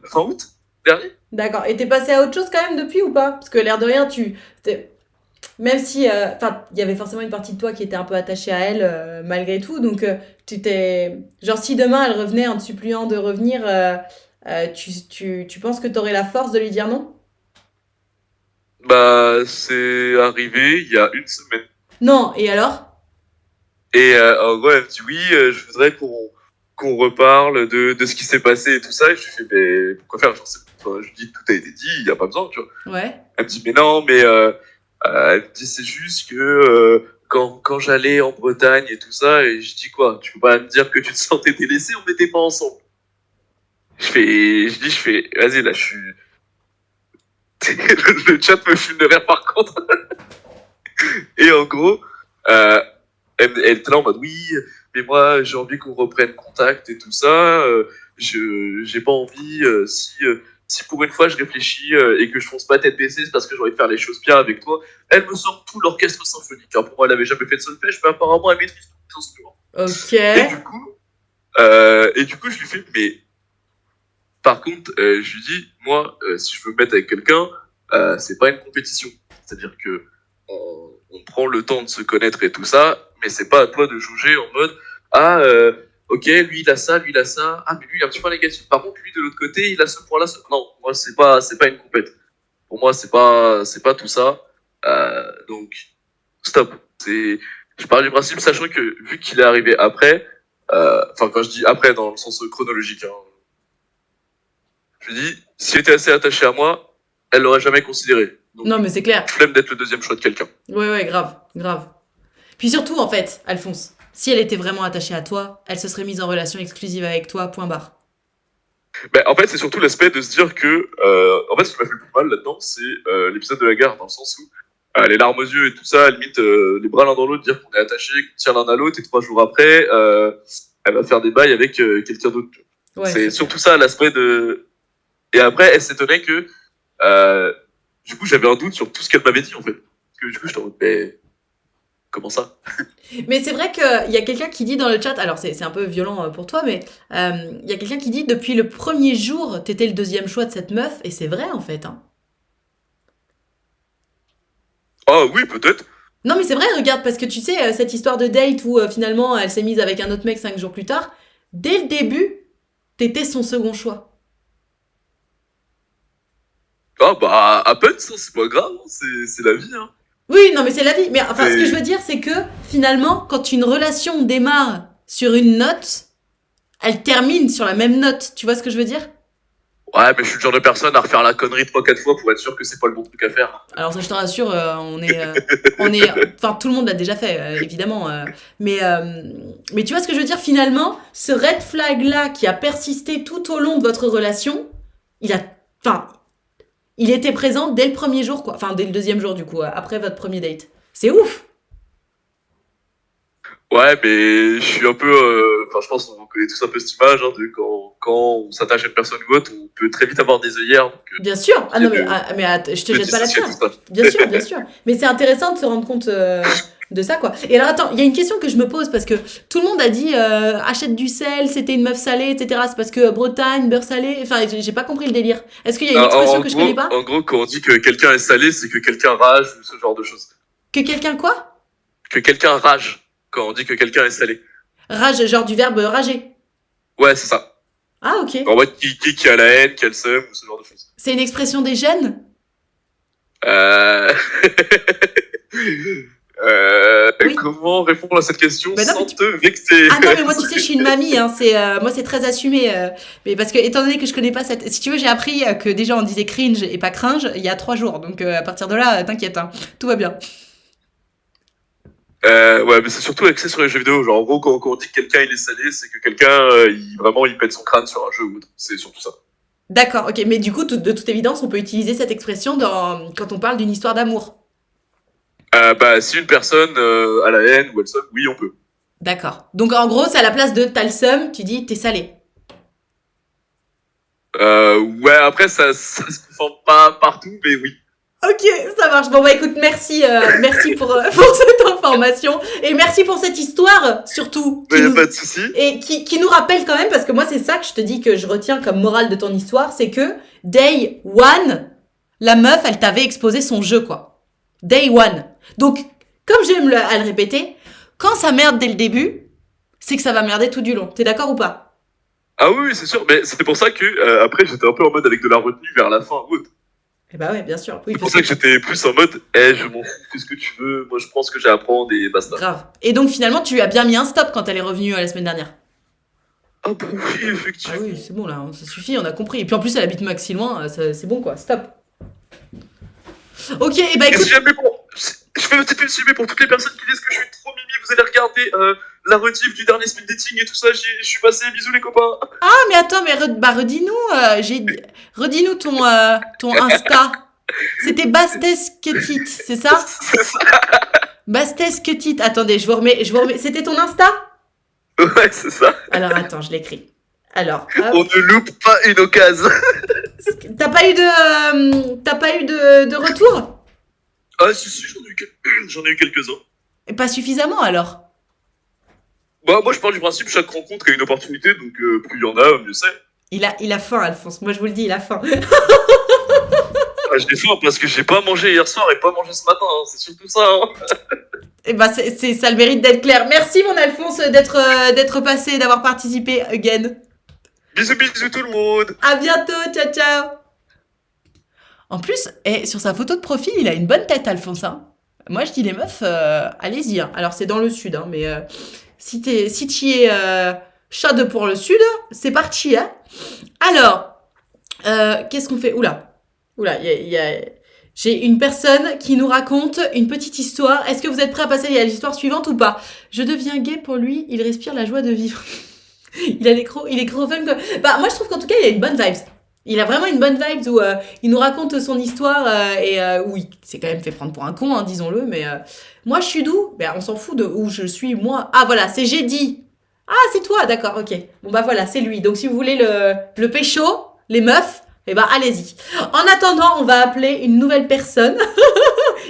fin août dernier. D'accord. Et t'es passé à autre chose quand même depuis ou pas? Parce que l'air de rien, même si, enfin, il y avait forcément une partie de toi qui était un peu attachée à elle malgré tout. Donc, tu t'es, genre, si demain elle revenait en te suppliant de revenir, tu penses que t'aurais la force de lui dire non? Bah c'est arrivé il y a une semaine. Non. Et alors? Et en gros, elle me dit oui, je voudrais qu'on reparle de ce qui s'est passé et tout ça. Et je lui fais, mais pourquoi faire? Genre, enfin, je lui dis, tout a été dit, il n'y a pas besoin, tu vois. Ouais. Elle me dit, mais non, mais elle me dit, c'est juste que quand j'allais en Bretagne et tout ça, et je dis quoi? Tu peux pas me dire que tu te sentais délaissé, on n'était pas ensemble. Je fais, vas-y, là, je suis. Le chat me fume de rire par contre. Et en gros, euh, elle était là en mode oui, mais moi j'ai envie qu'on reprenne contact et tout ça. J'ai pas envie si pour une fois je réfléchis et que je fonce pas tête baissée, c'est parce que j'ai envie de faire les choses bien avec toi. Elle me sort tout l'orchestre symphonique. Alors pour moi, elle avait jamais fait de solfège, mais apparemment elle maîtrise tous les instruments. Ok. Et du coup, je lui fais mais par contre, je lui dis moi, si je veux me mettre avec quelqu'un, c'est pas une compétition. C'est-à-dire que on prend le temps de se connaître et tout ça, mais c'est pas à toi de juger en mode ah ok lui il a ça, lui il a ça, ah mais lui il a un petit point négatif. Par contre lui de l'autre côté il a ce point là. Non, moi c'est pas une compète. Pour moi c'est pas tout ça. Donc stop. C'est je pars du principe sachant que vu qu'il est arrivé après, enfin quand je dis après dans le sens chronologique, hein, je lui dis s'il était assez attaché à moi, elle l'aurait jamais considéré. Donc Non, mais c'est clair. flemme d'être le deuxième choix de quelqu'un. Ouais, grave, grave. Puis surtout, en fait, Alphonse, si elle était vraiment attachée à toi, elle se serait mise en relation exclusive avec toi, point barre. Ben, en fait, c'est surtout l'aspect de se dire que, en fait, ce qui m'a fait le plus mal là-dedans, c'est l'épisode de la gare, dans le sens où les larmes aux yeux et tout ça, limite les bras l'un dans l'autre, dire qu'on est attaché, qu'on tient l'un à l'autre, et 3 jours après, elle va faire des bails avec quelqu'un d'autre. Ouais, C'est c'est surtout ça l'aspect de. Et après, elle s'étonnait que, du coup, j'avais un doute sur tout ce qu'elle m'avait dit en fait. Parce que du coup, je en mode, mais comment ça? Mais c'est vrai qu'il y a quelqu'un qui dit dans le chat, alors c'est un peu violent pour toi, mais il y a quelqu'un qui dit depuis le premier jour, t'étais le deuxième choix de cette meuf, et c'est vrai en fait. Hein. Ah oui, peut-être. Non mais c'est vrai, regarde, parce que tu sais, cette histoire de date où finalement elle s'est mise avec un autre mec 5 jours plus tard, dès le début, t'étais son second choix. Ah bah, à peine ça, c'est pas grave, hein, c'est la vie. Hein. Oui, non mais c'est la vie. Mais enfin, ce que je Et- veux dire, c'est que finalement, quand une relation démarre sur une note, elle termine sur la même note. Tu vois ce que je veux dire? Ouais, mais je suis le genre de personne à refaire la connerie 3 4 fois pour être sûr que c'est pas le bon truc à faire. Alors ça, je te rassure, enfin tout le monde l'a déjà fait, évidemment. Mais tu vois ce que je veux dire finalement, ce red flag là qui a persisté tout au long de votre relation, il a, enfin, il était présent dès le premier jour quoi, enfin dès le deuxième jour du coup, après votre premier date. C'est ouf. Ouais, mais je suis un peu. Enfin, je pense qu'on connaît tous un peu cette image hein, de quand on s'attache à une personne ou autre, on peut très vite avoir des œillères. Donc, Bien sûr. Ah non mais, je te de jette pas la dissocier pierre. tout ça. Bien sûr, bien sûr. Mais c'est intéressant de se rendre compte de ça, quoi. Et alors, attends, il y a une question que je me pose parce que tout le monde a dit achète du sel, c'était une meuf salée, etc. C'est parce que Bretagne, beurre salé. Enfin, j'ai pas compris le délire. Est-ce qu'il y a une expression que je connais pas? En gros, quand on dit que quelqu'un est salé, c'est que quelqu'un rage ou ce genre de choses. Que quelqu'un quoi? Que quelqu'un rage quand on dit que quelqu'un est salé. Rage, genre du verbe rager. Ouais, c'est ça. Ah, ok. En mode qui a la haine, qui a le seum ou ce genre de choses. C'est une expression des jeunes? Euh... Oui. Comment répondre à cette question Bah non, mais sans te vexer? Ah non, mais moi, tu sais, je suis une mamie, hein, moi, c'est très assumé. Mais parce que, étant donné que je connais pas cette. Si tu veux, j'ai appris que déjà on disait cringe et pas cringe il y a 3 jours. Donc, à partir de là, t'inquiète, hein, tout va bien. Ouais, mais c'est surtout axé sur les jeux vidéo. Genre, en gros, quand on dit que quelqu'un il est salé, c'est que quelqu'un il pète son crâne sur un jeu ou autre. C'est surtout ça. D'accord, ok. Mais du coup, de toute évidence, on peut utiliser cette expression quand on parle d'une histoire d'amour. Bah, si une personne a la haine ou elle somme, oui, on peut. D'accord. Donc, en gros, c'est à la place de t'as le seum, tu dis t'es salé. Ouais, après, ça se conforme pas partout, mais oui. Ok, ça marche. Bon, bah écoute, merci pour cette information. Et merci pour cette histoire, surtout. Mais y a pas de souci. Et qui nous rappelle quand même, parce que moi, c'est ça que je te dis que je retiens comme morale de ton histoire, c'est que Day One, la meuf, elle t'avait exposé son jeu, quoi. Day One. Donc, comme j'aime à le répéter, quand ça merde dès le début, c'est que ça va merder tout du long. T'es d'accord ou pas? Ah oui, c'est sûr. Mais c'est pour ça que après, j'étais un peu en mode avec de la retenue vers la fin ou autre. Eh bah ouais, bien sûr. Oui, C'est pour ça que j'étais plus en mode, je m'en fous, fais ce que tu veux. Moi, je prends ce que j'ai à apprendre et basta. Grave. Et donc, finalement, tu as bien mis un stop quand elle est revenue la semaine dernière. Ah bah oui, Ah effectivement. oui, c'est bon là, ça suffit, on a compris. Et puis en plus, elle habite maxi loin, c'est bon quoi, stop. Ok, et bah Et écoute, si jamais je fais peut-être une suivi pour toutes les personnes qui disent que je suis trop mimi, vous allez regarder la rediff du dernier speed dating et tout ça, je suis passé, bisous les copains. ah mais attends, mais redis-nous, redis-nous ton Insta. C'était Bastesquetit, c'est ça? C'est ça. Bastesquetit. Attendez, je vous remets. C'était ton Insta? Ouais, c'est ça. Alors attends, je l'écris. Alors, On hop. ne loupe pas une occasion. T'as pas eu de retour? Ah, si, j'en ai eu quelques-uns. Et pas suffisamment alors. Bah, moi, je pars du principe, chaque rencontre est une opportunité, donc plus il y en a, mieux c'est. Il a faim, Alphonse. Moi, je vous le dis, il a faim. Ah, j'ai faim parce que j'ai pas mangé hier soir et pas mangé ce matin, hein, c'est surtout ça. Hein. Et ben, ça a le mérite d'être clair. Merci, mon Alphonse, d'être passé, d'avoir participé again. Bisous, bisous tout le monde. À bientôt. Ciao, ciao. En plus, sur sa photo de profil, il a une bonne tête, Alphonse. Hein. Moi, je dis les meufs, allez-y. Hein. Alors, c'est dans le sud, hein, mais si tu es chaude pour le sud, c'est parti. Hein. Alors, qu'est-ce qu'on fait? Oula, j'ai une personne qui nous raconte une petite histoire. Est-ce que vous êtes prêts à passer à l'histoire suivante ou pas? Je deviens gay pour lui, il respire la joie de vivre. Il est gros fun. Bah, moi, je trouve qu'en tout cas, il a une bonne vibe. Il a vraiment une bonne vibe où il nous raconte son histoire et où il s'est quand même fait prendre pour un con, hein, disons-le. Mais moi, je suis d'où? Ben, on s'en fout de où je suis, moi. Ah, voilà, c'est j'ai dit. Ah, c'est toi, d'accord, ok. Bon, bah voilà, c'est lui. Donc, si vous voulez le pécho, les meufs, eh ben, allez-y. En attendant, on va appeler une nouvelle personne.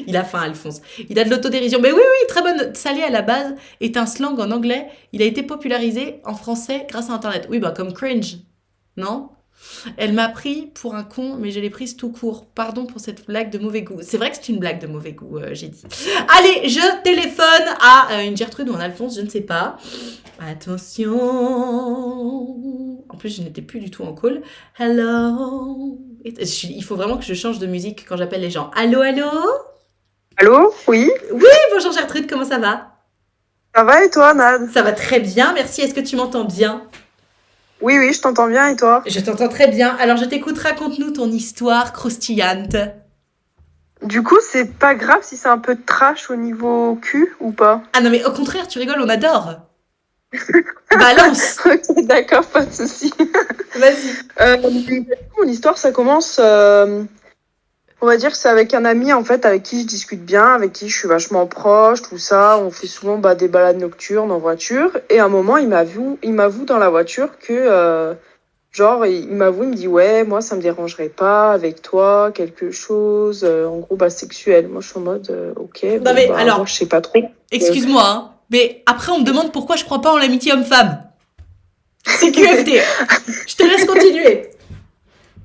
Il a faim, Alphonse. Il a de l'autodérision. Mais oui, oui, très bonne. Salé à la base est un slang en anglais. Il a été popularisé en français grâce à Internet. Oui, bah comme cringe, non? Elle m'a pris pour un con, mais je l'ai prise tout court. Pardon pour cette blague de mauvais goût. C'est vrai que c'est une blague de mauvais goût, j'ai dit. Allez, je téléphone à une Gertrude ou un Alphonse, je ne sais pas. Attention. En plus, je n'étais plus du tout en call. Hello. Il faut vraiment que je change de musique quand j'appelle les gens. Allô, allô? Allô? Oui? Oui, bonjour Gertrude, comment ça va? Ça va et toi, Nad? Ça va très bien, merci. Est-ce que tu m'entends bien? Oui, oui, je t'entends bien et toi? Je t'entends très bien. Alors je t'écoute, raconte-nous ton histoire croustillante. Du coup, c'est pas grave si c'est un peu trash au niveau cul ou pas? Ah non mais au contraire, tu rigoles, on adore. Balance. Ok, d'accord, pas de souci. Vas-y. Du coup, mon histoire, ça commence, on va dire que c'est avec un ami en fait avec qui je discute bien, avec qui je suis vachement proche, tout ça. On fait souvent des balades nocturnes en voiture. Et à un moment, il m'avoue dans la voiture que genre, il m'avoue, il me dit, ouais, moi, ça me dérangerait pas avec toi, quelque chose, en gros, sexuel. Moi, je suis en mode, ok, Non bon, mais moi, alors, je sais pas trop. excuse-moi, hein, mais après on me demande pourquoi je crois pas en l'amitié homme-femme. C'est QFD. Je te laisse continuer.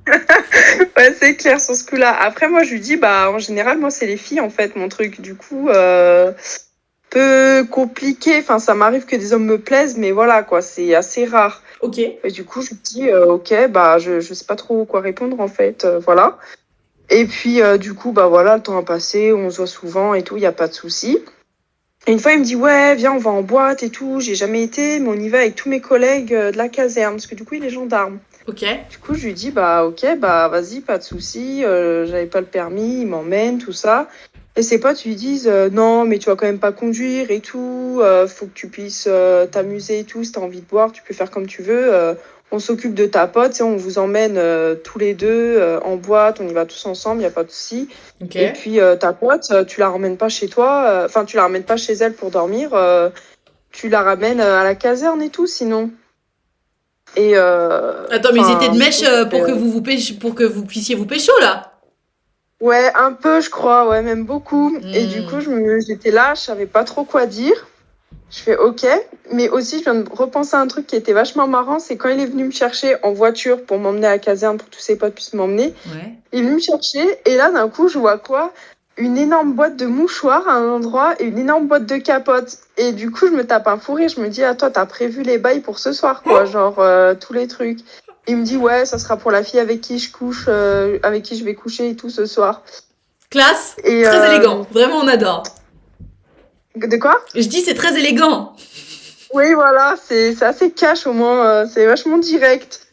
Ouais, c'est clair sur ce coup-là. Après, moi, je lui dis, en général, moi, c'est les filles, en fait, mon truc. Du coup, peu compliqué. Enfin, ça m'arrive que des hommes me plaisent, mais voilà, quoi, c'est assez rare. Ok. Et du coup, je lui dis, ok, je sais pas trop quoi répondre, en fait, voilà. Et puis, du coup, voilà, le temps a passé, on se voit souvent et tout, il n'y a pas de souci. Et une fois, il me dit, ouais, viens, on va en boîte et tout. J'ai jamais été, mais on y va avec tous mes collègues de la caserne, parce que du coup, il est gendarme. Ok. Du coup, je lui dis, ok, vas-y, pas de souci. J'avais pas le permis, il m'emmène, tout ça. Et ses potes lui disent, non, mais tu vas quand même pas conduire et tout. Faut que tu puisses t'amuser et tout. Si t'as envie de boire, tu peux faire comme tu veux. On s'occupe de ta pote, on vous emmène tous les deux en boîte, on y va tous ensemble, il n'y a pas de souci. Ok. Et puis ta pote, tu la ramènes pas chez toi, enfin tu la ramènes pas chez elle pour dormir, tu la ramènes à la caserne et tout sinon. Et Attends, mais ils étaient de du mèche coup, pour que vous puissiez vous pécho là. ouais, un peu, je crois, ouais, même beaucoup. Et du coup, Hmm. j'étais là, je savais pas trop quoi dire. Je fais OK, mais aussi je viens de repenser à un truc qui était vachement marrant, c'est quand il est venu me chercher en voiture pour m'emmener à la caserne pour que tous ses potes puissent m'emmener. Ouais. Il est venu me chercher et là d'un coup je vois quoi? Une énorme boîte de mouchoirs à un endroit et une énorme boîte de capotes. Et du coup je me tape un fou rire, je me dis ah toi t'as prévu les bails pour ce soir quoi, genre tous les trucs. Il me dit ouais ça sera pour la fille avec qui je couche, avec qui je vais coucher et tout ce soir. Classe. Et Très élégant. Vraiment, on adore. de quoi? Je dis c'est très élégant. Oui, voilà, c'est assez cash au moins, c'est vachement direct.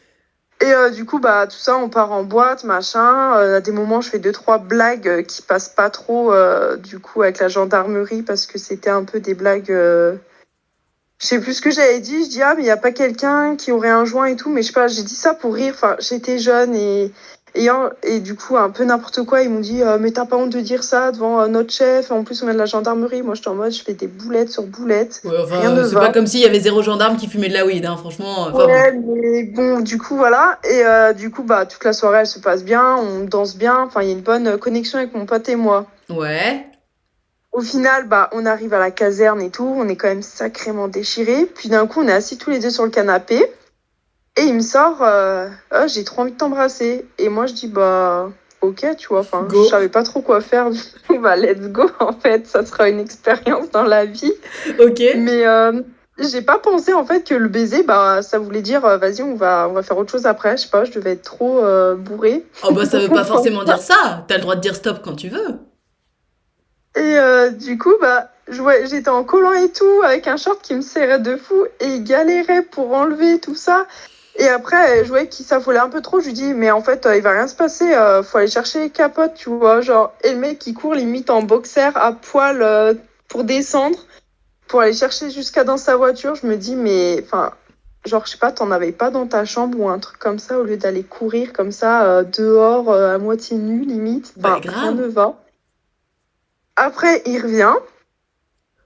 Et du coup, tout ça, on part en boîte, machin. À des moments, je fais deux, trois blagues qui passent pas trop, du coup, avec la gendarmerie, parce que c'était un peu des blagues. Je sais plus ce que j'avais dit. Je dis, ah, mais il n'y a pas quelqu'un qui aurait un joint et tout. Mais je sais pas, j'ai dit ça pour rire. Enfin, j'étais jeune et Et du coup, un peu n'importe quoi, ils m'ont dit mais t'as pas honte de dire ça devant notre chef, en plus on est de la gendarmerie. Moi j'étais en mode je fais des boulettes sur boulettes, Ouais, rien enfin, ne c'est pas va. comme s'il y avait 0 gendarme qui fumait de la weed, hein, franchement. Enfin bon. Ouais, mais bon, du coup, voilà. Et du coup, bah, toute la soirée, elle se passe bien, on danse bien. Enfin, il y a une bonne connexion avec mon pote et moi. Ouais. Au final, bah, on arrive à la caserne et tout. On est quand même sacrément déchirés. Puis d'un coup, on est assis tous les deux sur le canapé. Et il me sort, ah, j'ai trop envie de t'embrasser. Et moi, je dis, bah, ok, tu vois. Enfin, je Go. savais pas trop quoi faire. Du coup, bah, let's go. En fait, ça sera une expérience dans la vie. Ok. Mais j'ai pas pensé en fait que le baiser, bah, ça voulait dire vas-y, on va faire autre chose après. Je sais pas, je devais être trop bourrée Oh bah ça pour veut pas comprendre forcément dire ça. ça. T'as le droit de dire stop quand tu veux. Et du coup, bah, j'étais en collant et tout, avec un short qui me serrait de fou et il galérait pour enlever tout ça. Et après, je voyais qu'il s'affolait un peu trop. Je lui dis, mais en fait, il va rien se passer. Faut aller chercher les capotes, tu vois. Genre, et le mec, il court limite en boxer à poil pour descendre. Pour aller chercher jusqu'à dans sa voiture, je me dis, mais enfin, genre, je sais pas, t'en avais pas dans ta chambre ou un truc comme ça, au lieu d'aller courir comme ça, dehors, à moitié nu, limite. Bah Enfin, rien grave. ne va. Après, il revient,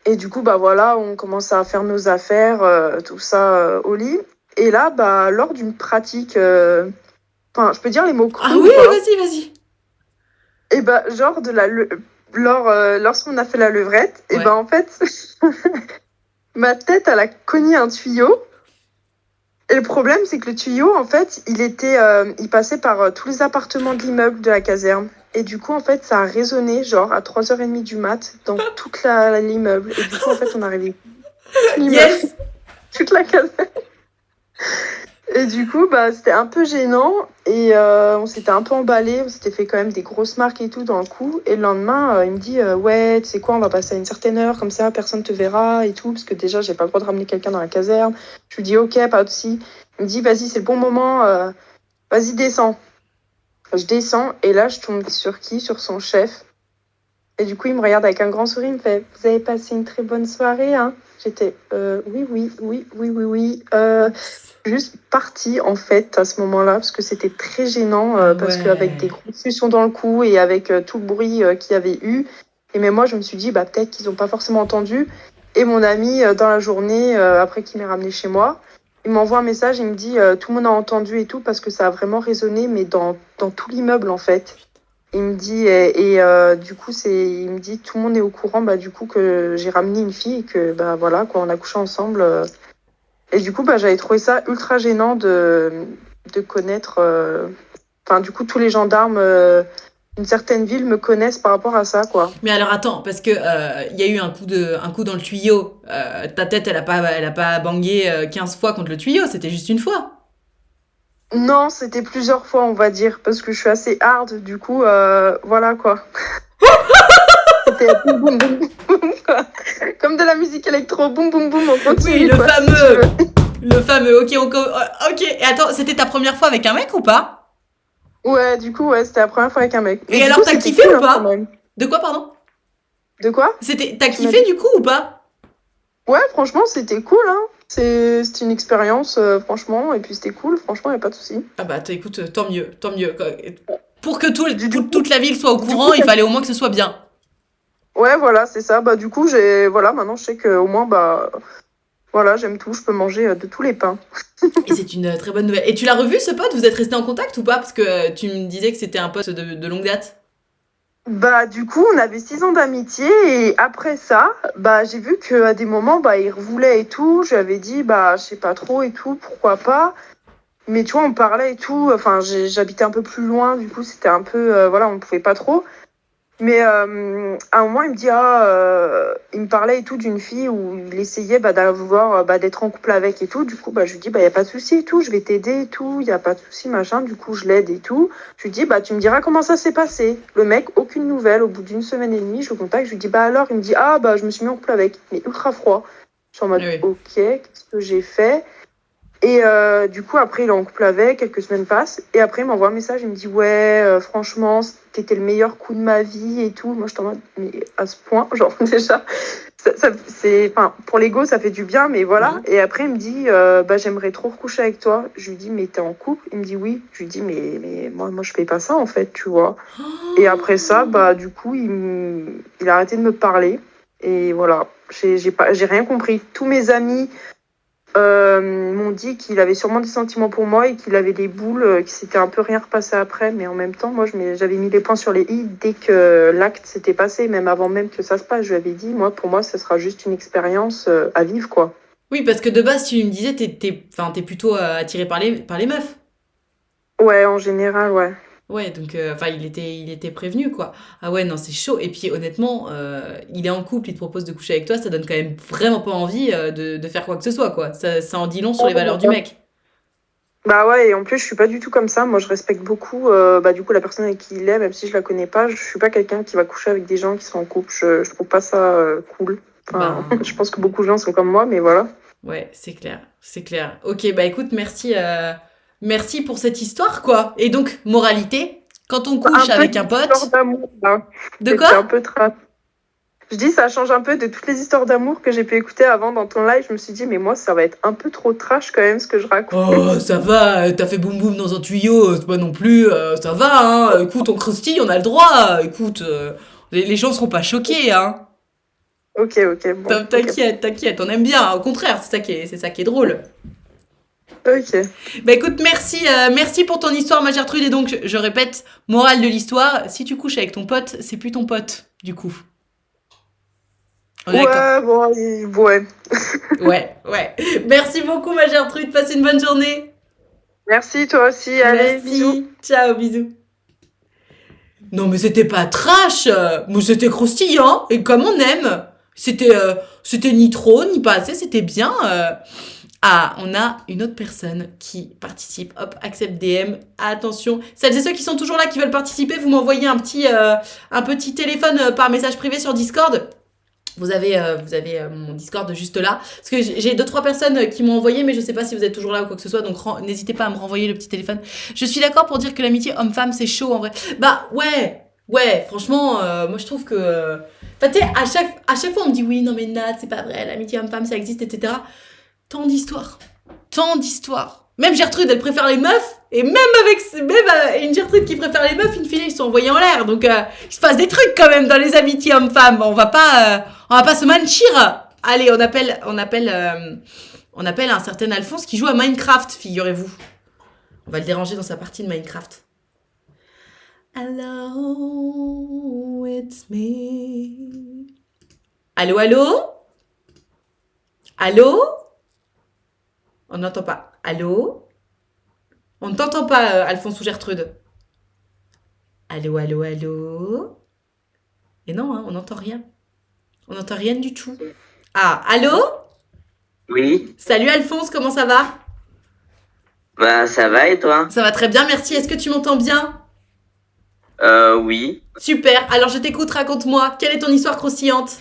et du coup, bah voilà, on commence à faire nos affaires, tout ça au lit. Et là, bah, lors d'une pratique, enfin, je peux dire les mots Ah crus oui, ou pas? vas-y, vas-y. Et bah, genre, lorsqu'on a fait la levrette, et Ouais. bah, en fait, ma tête, elle a cogné un tuyau. Et le problème, c'est que le tuyau, en fait, il passait par tous les appartements de l'immeuble de la caserne. Et du coup, en fait, ça a résonné, genre, à 3h30 du mat, dans toute l'immeuble. Et du coup, en fait, on a réveillé tout l'immeuble, Yes. toute la caserne. Et du coup, bah, c'était un peu gênant. Et on s'était un peu emballé. On s'était fait quand même des grosses marques et tout dans le cou. Et le lendemain, il me dit, ouais, tu sais quoi, on va passer à une certaine heure, comme ça, personne te verra et tout. Parce que déjà, j'ai pas le droit de ramener quelqu'un dans la caserne. Je lui dis, ok, pas de souci. Il me dit, vas-y, c'est le bon moment. Vas-y, descends. Je descends. Et là, je tombe sur qui? Sur son chef. Et du coup, il me regarde avec un grand sourire. Il me fait, vous avez passé une très bonne soirée, hein? J'étais, oui, oui, oui, oui, oui, oui. Juste partie en fait à ce moment-là parce que c'était très gênant Ah parce qu'avec des ouais. grosses suctions dans le cou et avec tout le bruit qu'il y avait eu et même moi je me suis dit bah peut-être qu'ils n'ont pas forcément entendu et mon ami dans la journée après qu'il m'ait ramené chez moi il m'envoie un message il me dit tout le monde a entendu et tout parce que ça a vraiment résonné mais dans tout l'immeuble en fait il me dit du coup il me dit tout le monde est au courant bah du coup que j'ai ramené une fille et que bah voilà quoi on a couché ensemble et du coup, bah, j'avais trouvé ça ultra gênant de connaître. Enfin, du coup, tous les gendarmes d'une certaine ville me connaissent par rapport à ça, quoi. Mais alors attends, parce que il y a eu un coup dans le tuyau. Ta tête, elle a pas bangé 15 fois contre le tuyau, c'était juste une fois. Non, c'était plusieurs fois, on va dire, parce que je suis assez hard. Du coup, voilà, quoi. C'était boum, boum, boum, boum, quoi. Comme de la musique électro, boum, boum, boum, on Oui, continue, quoi, si tu veux. le fameux. Ok, ok. Et attends, c'était ta première fois avec un mec ou pas? Ouais, du coup, ouais, c'était la première fois avec un mec. Mais Et du alors, coup, t'as c'était kiffé cool, ou hein, quand pas? même. De quoi, pardon? De quoi? T'as Tu m'as kiffé dit? du coup ou pas? Ouais, franchement, c'était cool, hein. C'était une expérience, franchement, et puis c'était cool, franchement, y a pas de souci. Ah bah, écoute, tant mieux, tant mieux. Pour que Du coup, toute la ville soit au du coup, courant, il fallait au moins que ce soit bien. ouais, voilà, c'est ça. Bah, du coup, voilà, maintenant, je sais que au moins, bah, voilà, j'aime tout, je peux manger de tous les pains. Et c'est une très bonne nouvelle. Et tu l'as revu ce pote? Vous êtes resté en contact ou pas? Parce que tu me disais que c'était un pote de longue date. Bah, du coup, on avait 6 ans d'amitié et après ça, bah, j'ai vu qu'à des moments, bah, il voulait et tout. Je lui avais dit, bah, je sais pas trop et tout, pourquoi pas. Mais tu vois, on parlait et tout. Enfin, j'habitais un peu plus loin, du coup, c'était un peu, voilà, on pouvait pas trop. Mais à un moment, il me dit, il me parlait et tout d'une fille où il essayait bah, d'avoir, bah, d'être en couple avec et tout. Du coup, bah, je lui dis, bah, y a pas de souci et tout, je vais t'aider et tout, y a pas de souci, machin. Du coup, je l'aide et tout. Je lui dis, bah, tu me diras comment ça s'est passé. Le mec, aucune nouvelle. Au bout d'une semaine et demie, je le contacte, je lui dis, bah alors, il me dit, bah, je me suis mis en couple avec, mais ultra froid. Je suis en Ah mode, oui. ok, qu'est-ce que j'ai fait? Et du coup, après, il est en couple avec, quelques semaines passent. Et après, il m'envoie un message, il me dit, ouais, franchement, t'étais le meilleur coup de ma vie et tout. Moi, je t'en mode, mais à ce point, genre, déjà, enfin, pour l'ego, ça fait du bien, mais voilà. Oui. Et après, il me dit, bah, j'aimerais trop recoucher avec toi. Je lui dis, mais t'es en couple? Il me dit, oui. Je lui dis, mais moi, je fais pas ça, en fait, tu vois. Et après ça, bah, du coup, il a arrêté de me parler. Et voilà, j'ai rien compris. Tous mes amis m'ont dit qu'il avait sûrement des sentiments pour moi et qu'il avait des boules, qu'il s'était un peu rien repassé après. Mais en même temps, moi, j'avais mis les points sur les i dès que l'acte s'était passé, même avant même que ça se passe. Je lui avais dit, moi, pour moi, ce sera juste une expérience à vivre, quoi. Oui, parce que de base, tu me disais, enfin, t'es plutôt attiré par les meufs. Ouais, en général, ouais. Ouais, donc, enfin, il était prévenu, quoi. Ah ouais, non, c'est chaud. Et puis, honnêtement, il est en couple, il te propose de coucher avec toi, ça donne quand même vraiment pas envie de faire quoi que ce soit, quoi. Ça en dit long sur les valeurs du mec. Bah ouais, et en plus, je suis pas du tout comme ça. Moi, je respecte beaucoup, bah, du coup, la personne avec qui il est, même si je la connais pas. Je suis pas quelqu'un qui va coucher avec des gens qui sont en couple. Je trouve pas ça cool. Enfin, Ben, je pense que beaucoup de gens sont comme moi, mais voilà. ouais, c'est clair, c'est clair. Ok, bah écoute, merci pour cette histoire, quoi. Et donc, moralité, quand on couche Un peu avec un d'histoire pote, d'amour, là. de C'était un quoi? peu trash. Je dis, ça change un peu de toutes les histoires d'amour que j'ai pu écouter avant dans ton live. Je me suis dit, mais moi, ça va être un peu trop trash quand même ce que je raconte. Oh, ça va, t'as fait boum boum dans un tuyau, c'est pas non plus, ça va, hein. Écoute, on croustille, on a le droit. Écoute, les gens seront pas choqués, hein. Ok, ok, bon, ok. T'inquiète, t'inquiète, on aime bien. Au contraire, c'est ça qui est drôle. Ok. Bah écoute, merci pour ton histoire, ma Gertrude. Et donc, je répète, morale de l'histoire, si tu couches avec ton pote, c'est plus ton pote, du coup. On est d'accord? Ouais, bon, ouais. Ouais, ouais. Merci beaucoup, ma Gertrude. Passe une bonne journée. Merci, toi aussi. Allez, bisous. Merci. Ciao, bisous. Non, mais c'était pas trash, mais c'était croustillant, et comme on aime. C'était ni trop, ni pas assez, c'était bien. Ah, on a une autre personne qui participe. Hop, accepte DM. Attention, celles et ceux qui sont toujours là, qui veulent participer, vous m'envoyez un petit téléphone par message privé sur Discord. Vous avez mon Discord juste là. Parce que j'ai deux, trois personnes qui m'ont envoyé, mais je sais pas si vous êtes toujours là ou quoi que ce soit. Donc n'hésitez pas à me renvoyer le petit téléphone. Je suis d'accord pour dire que l'amitié homme-femme, c'est chaud en vrai. Bah ouais, ouais, franchement, moi je trouve que. Enfin, tu sais, à chaque fois on me dit oui, non mais Nat, c'est pas vrai, l'amitié homme-femme, ça existe, etc. Tant d'histoires. Tant d'histoires. Même Gertrude, elle préfère les meufs. Et même une Gertrude qui préfère les meufs, in fine, ils sont envoyés en l'air. Donc, il se passe des trucs quand même dans les amitiés hommes-femmes. On va pas se mentir. Allez, on appelle un certain Alphonse qui joue à Minecraft, figurez-vous. On va le déranger dans sa partie de Minecraft. Hello, it's me. Allô, allô? Allô? On n'entend pas. Allô? On ne t'entend pas, Alphonse ou Gertrude. Allô, allô, allô? Et non, hein, on n'entend rien. On n'entend rien du tout. Ah, allô? Oui, Salut Alphonse, comment ça va? bah ça va et toi? Ça va très bien, merci. Est-ce que tu m'entends bien? Oui. Super. Alors je t'écoute, raconte-moi. Quelle est ton histoire croustillante?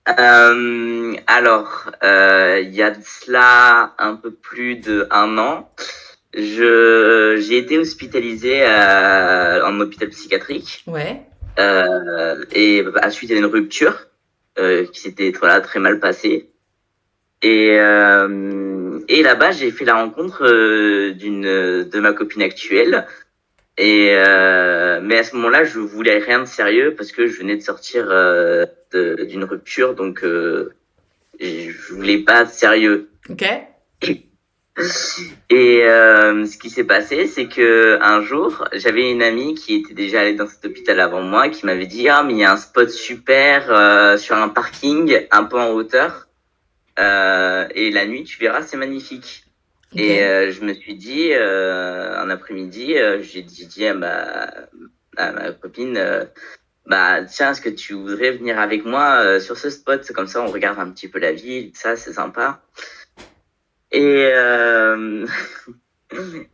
Il y a de cela un peu plus d'1 an, j'ai été hospitalisé en hôpital psychiatrique Ouais. et à suite à une rupture qui s'était voilà, très mal passée. Et là-bas, j'ai fait la rencontre de ma copine actuelle. Mais à ce moment-là, je voulais rien de sérieux parce que je venais de sortir d'une rupture, donc je voulais pas de sérieux. Ok. Et ce qui s'est passé, c'est que un jour, j'avais une amie qui était déjà allée dans cet hôpital avant moi, qui m'avait dit ah mais il y a un spot super sur un parking un peu en hauteur et la nuit tu verras c'est magnifique. Ok. Et je me suis dit, un après-midi, j'ai dit à ma copine, bah tiens, est-ce que tu voudrais venir avec moi sur ce spot? Comme ça, on regarde un petit peu la ville, ça, c'est sympa. Et,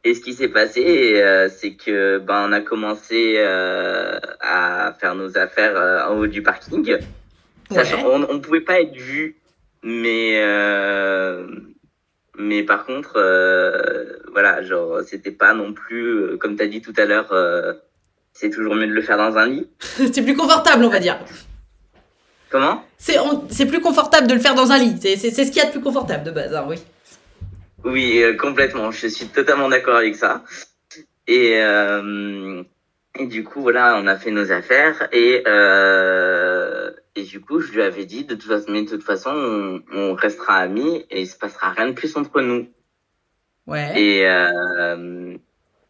et ce qui s'est passé, c'est que on a commencé à faire nos affaires en haut du parking. Sachant, Ouais. on pouvait pas être vu, mais Mais par contre, voilà, genre, c'était pas non plus, comme tu as dit tout à l'heure, c'est toujours mieux de le faire dans un lit. C'est plus confortable, on va dire. Comment? C'est plus confortable de le faire dans un lit. C'est ce qu'il y a de plus confortable de base, hein, oui. Oui, complètement. Je suis totalement d'accord avec ça. Et, du coup, voilà, on a fait nos affaires et du coup, je lui avais dit, mais de toute façon, on restera amis et il se passera rien de plus entre nous. Ouais. Et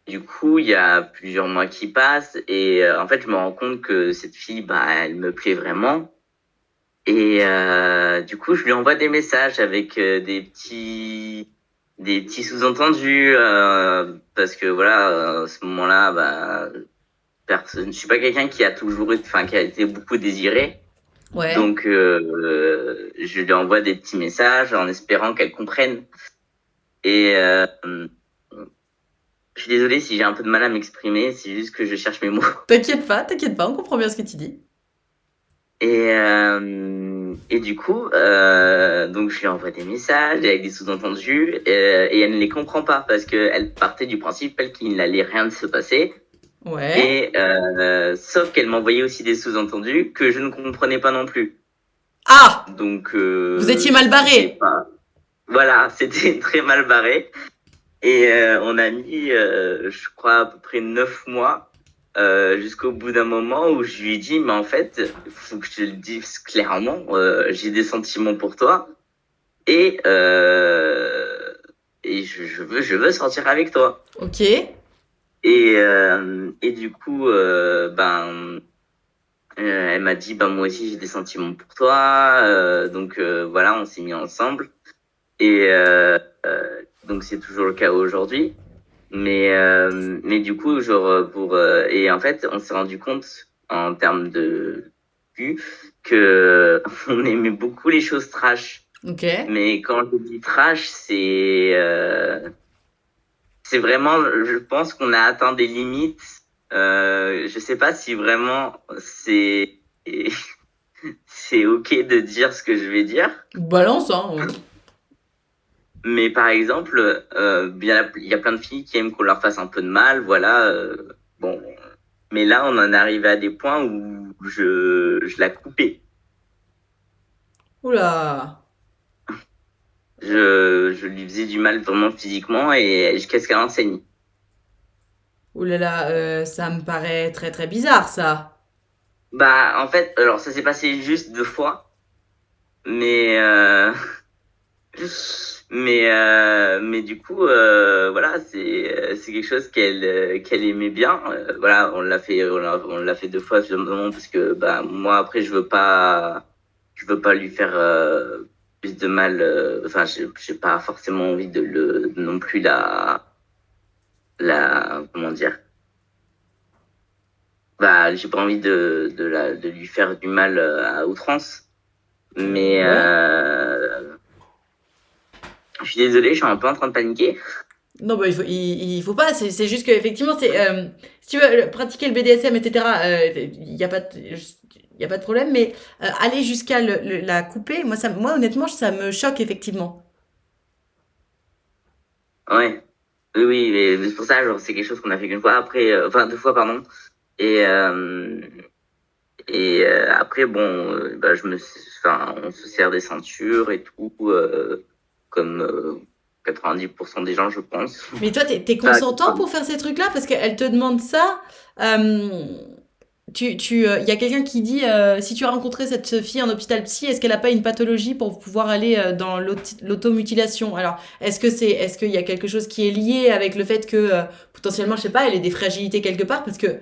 du coup, il y a plusieurs mois qui passent et en fait, je me rends compte que cette fille, bah, elle me plaît vraiment. Et du coup, je lui envoie des messages avec des petits sous-entendus parce que voilà, à ce moment-là, bah, je suis pas quelqu'un qui a qui a été beaucoup désiré. Ouais. Donc, je lui envoie des petits messages en espérant qu'elle comprenne. Et je suis désolée si j'ai un peu de mal à m'exprimer, c'est juste que je cherche mes mots. T'inquiète pas, on comprend bien ce que tu dis. Et du coup, donc je lui envoie des messages avec des sous-entendus et elle ne les comprend pas parce qu'elle partait du principe qu'il n'allait rien se passer. Ouais. Et sauf qu'elle m'envoyait aussi des sous-entendus que je ne comprenais pas non plus. Ah! Donc Vous étiez mal barré. Voilà, c'était très mal barré. Et on a mis, je crois, à peu près 9 mois jusqu'au bout d'un moment où je lui ai dit, mais en fait, il faut que je te le dise clairement, j'ai des sentiments pour toi et, je veux sortir avec toi. Ok. Et du coup, elle m'a dit, moi aussi j'ai des sentiments pour toi. Donc voilà, on s'est mis ensemble. Et donc c'est toujours le cas aujourd'hui. Mais du coup, genre, et en fait, on s'est rendu compte, en termes de vue, que on aimait beaucoup les choses trash. Ok. Mais quand je dis trash, c'est vraiment, je pense qu'on a atteint des limites. Je sais pas si vraiment c'est ok de dire ce que je vais dire. Balance, hein. Mais par exemple, il y a plein de filles qui aiment qu'on leur fasse un peu de mal, voilà. Bon, mais là, on en est arrivé à des points où je la coupais. Oula. Je lui faisais du mal vraiment physiquement et jusqu'à ce qu'elle enseigne. Oulala, ça me paraît très très bizarre, ça. Bah, en fait, alors ça s'est passé juste 2 fois, mais mais du coup, voilà, c'est quelque chose qu'elle aimait bien. Voilà, on l'a fait 2 fois justement parce que bah moi après je veux pas lui faire plus de mal. Enfin, j'ai pas forcément envie non plus la comment dire. Bah, j'ai pas envie de lui faire du mal à outrance. Mais Ouais. je suis désolé, je suis un peu en train de paniquer. Non, bah, il faut pas. C'est juste que, effectivement, si tu veux pratiquer le BDSM, etc., il n'y a pas y a pas de problème, mais aller jusqu'à la couper, moi, honnêtement, ça me choque, effectivement. Ouais. Oui, oui, mais c'est pour ça, genre, c'est quelque chose qu'on a fait qu'une fois après, enfin 2 fois, pardon. Et, après, bon, bah, on se serre des ceintures et tout, comme 90% des gens, je pense. Mais toi, t'es Enfin, consentant pour faire ces trucs-là? Parce qu'elle te demande ça. Il y a quelqu'un qui dit si tu as rencontré cette fille en hôpital psy, est-ce qu'elle n'a pas une pathologie pour pouvoir aller dans l'automutilation? Alors, est-ce qu'il y a quelque chose qui est lié avec le fait que potentiellement, je sais pas, elle ait des fragilités quelque part? Parce que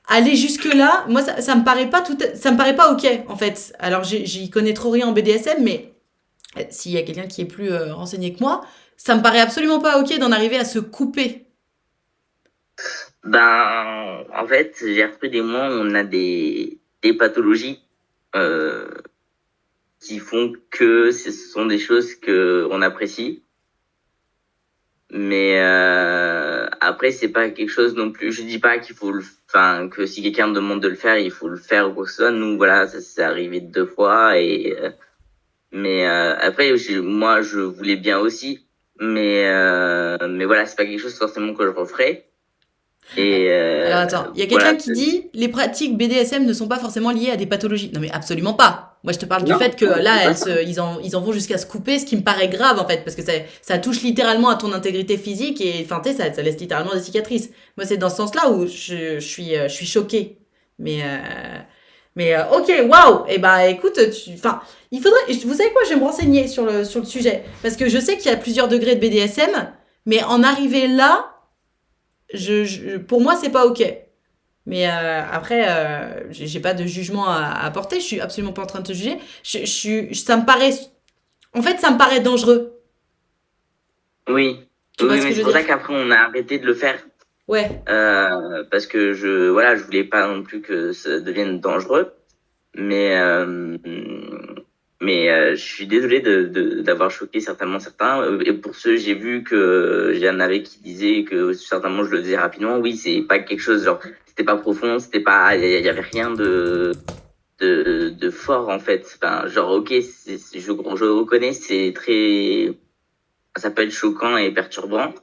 aller jusque là, moi, ça me paraît pas ça me paraît pas ok en fait. Alors, j'y connais trop rien en BDSM, mais s'il y a quelqu'un qui est plus renseigné que moi, ça me paraît absolument pas ok d'en arriver à se couper. ben, en fait, Gertrude et moi, on a des pathologies euh, qui font que ce sont des choses que on apprécie. Mais après, c'est pas quelque chose non plus. Je dis pas enfin, que si quelqu'un me demande de le faire, il faut le faire ou quoi que ce soit. Nous, voilà, ça s'est arrivé 2 fois. Mais après, moi, je voulais bien aussi. mais voilà, c'est pas quelque chose forcément que je referai. Et Alors attends, il y a voilà. quelqu'un qui dit les pratiques BDSM ne sont pas forcément liées à des pathologies. Non mais absolument pas. Moi je te parle du Non, fait que non, là c'est pas ils en vont jusqu'à se couper, ce qui me paraît grave en fait, parce que ça touche littéralement à ton intégrité physique et enfin tu sais, ça laisse littéralement des cicatrices. Moi c'est dans ce sens-là où je suis choquée. Mais ok, waouh. Et bah écoute, enfin il faudrait. Vous savez quoi, je vais me renseigner sur le sujet parce que je sais qu'il y a plusieurs degrés de BDSM, mais en arriver là. Pour moi, c'est pas ok. Mais après, j'ai pas de jugement à apporter. Je suis absolument pas en train de te juger. Ça me paraît, en fait, ça me paraît dangereux. Oui, Tu vois oui, ce que mais je c'est veux pour ça dire? qu'après on a arrêté de le faire. Ouais. Parce que je voulais pas non plus que ça devienne dangereux. Mais, je suis désolé d'avoir choqué certainement certains. Et pour ceux, j'ai vu que il y en avait qui disaient que certainement je le faisais rapidement. Oui, c'est pas quelque chose, genre, c'était pas profond, c'était pas, il y avait rien de fort, en fait. Enfin, genre, ok, je reconnais, c'est très, ça peut être choquant et perturbant.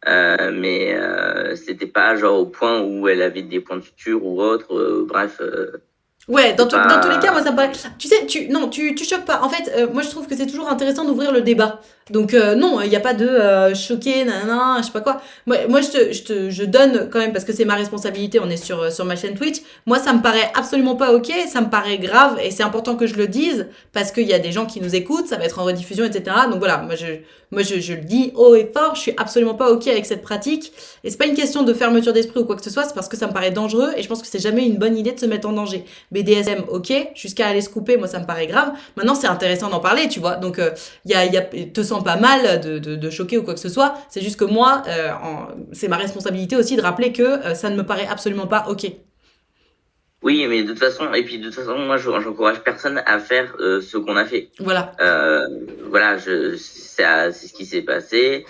C'était pas genre au point où elle avait des points de suture ou autre. Bref, Ouais, c'est dans tous les cas, pas. moi ça me paraît. Tu sais, non, tu choques pas. En fait, moi je trouve que c'est toujours intéressant d'ouvrir le débat. Donc non, il n'y a pas de choquer, nanana, je sais pas quoi. Moi je donne quand même parce que c'est ma responsabilité. On est sur ma chaîne Twitch. Moi ça me paraît absolument pas ok, ça me paraît grave et c'est important que je le dise parce qu'il y a des gens qui nous écoutent, ça va être en rediffusion, etc. Donc voilà, je le dis haut et fort. Je suis absolument pas ok avec cette pratique et c'est pas une question de fermeture d'esprit ou quoi que ce soit. C'est parce que ça me paraît dangereux et je pense que c'est jamais une bonne idée de se mettre en danger. BDSM, ok, jusqu'à aller se couper, moi ça me paraît grave. Maintenant, c'est intéressant d'en parler, tu vois. Donc, te sens pas mal de choquer ou quoi que ce soit. C'est juste que moi, c'est ma responsabilité aussi de rappeler que ça ne me paraît absolument pas ok. Oui, mais de toute façon, et puis de toute façon, moi, j'encourage personne à faire ce qu'on a fait. Voilà. Voilà, c'est ce qui s'est passé.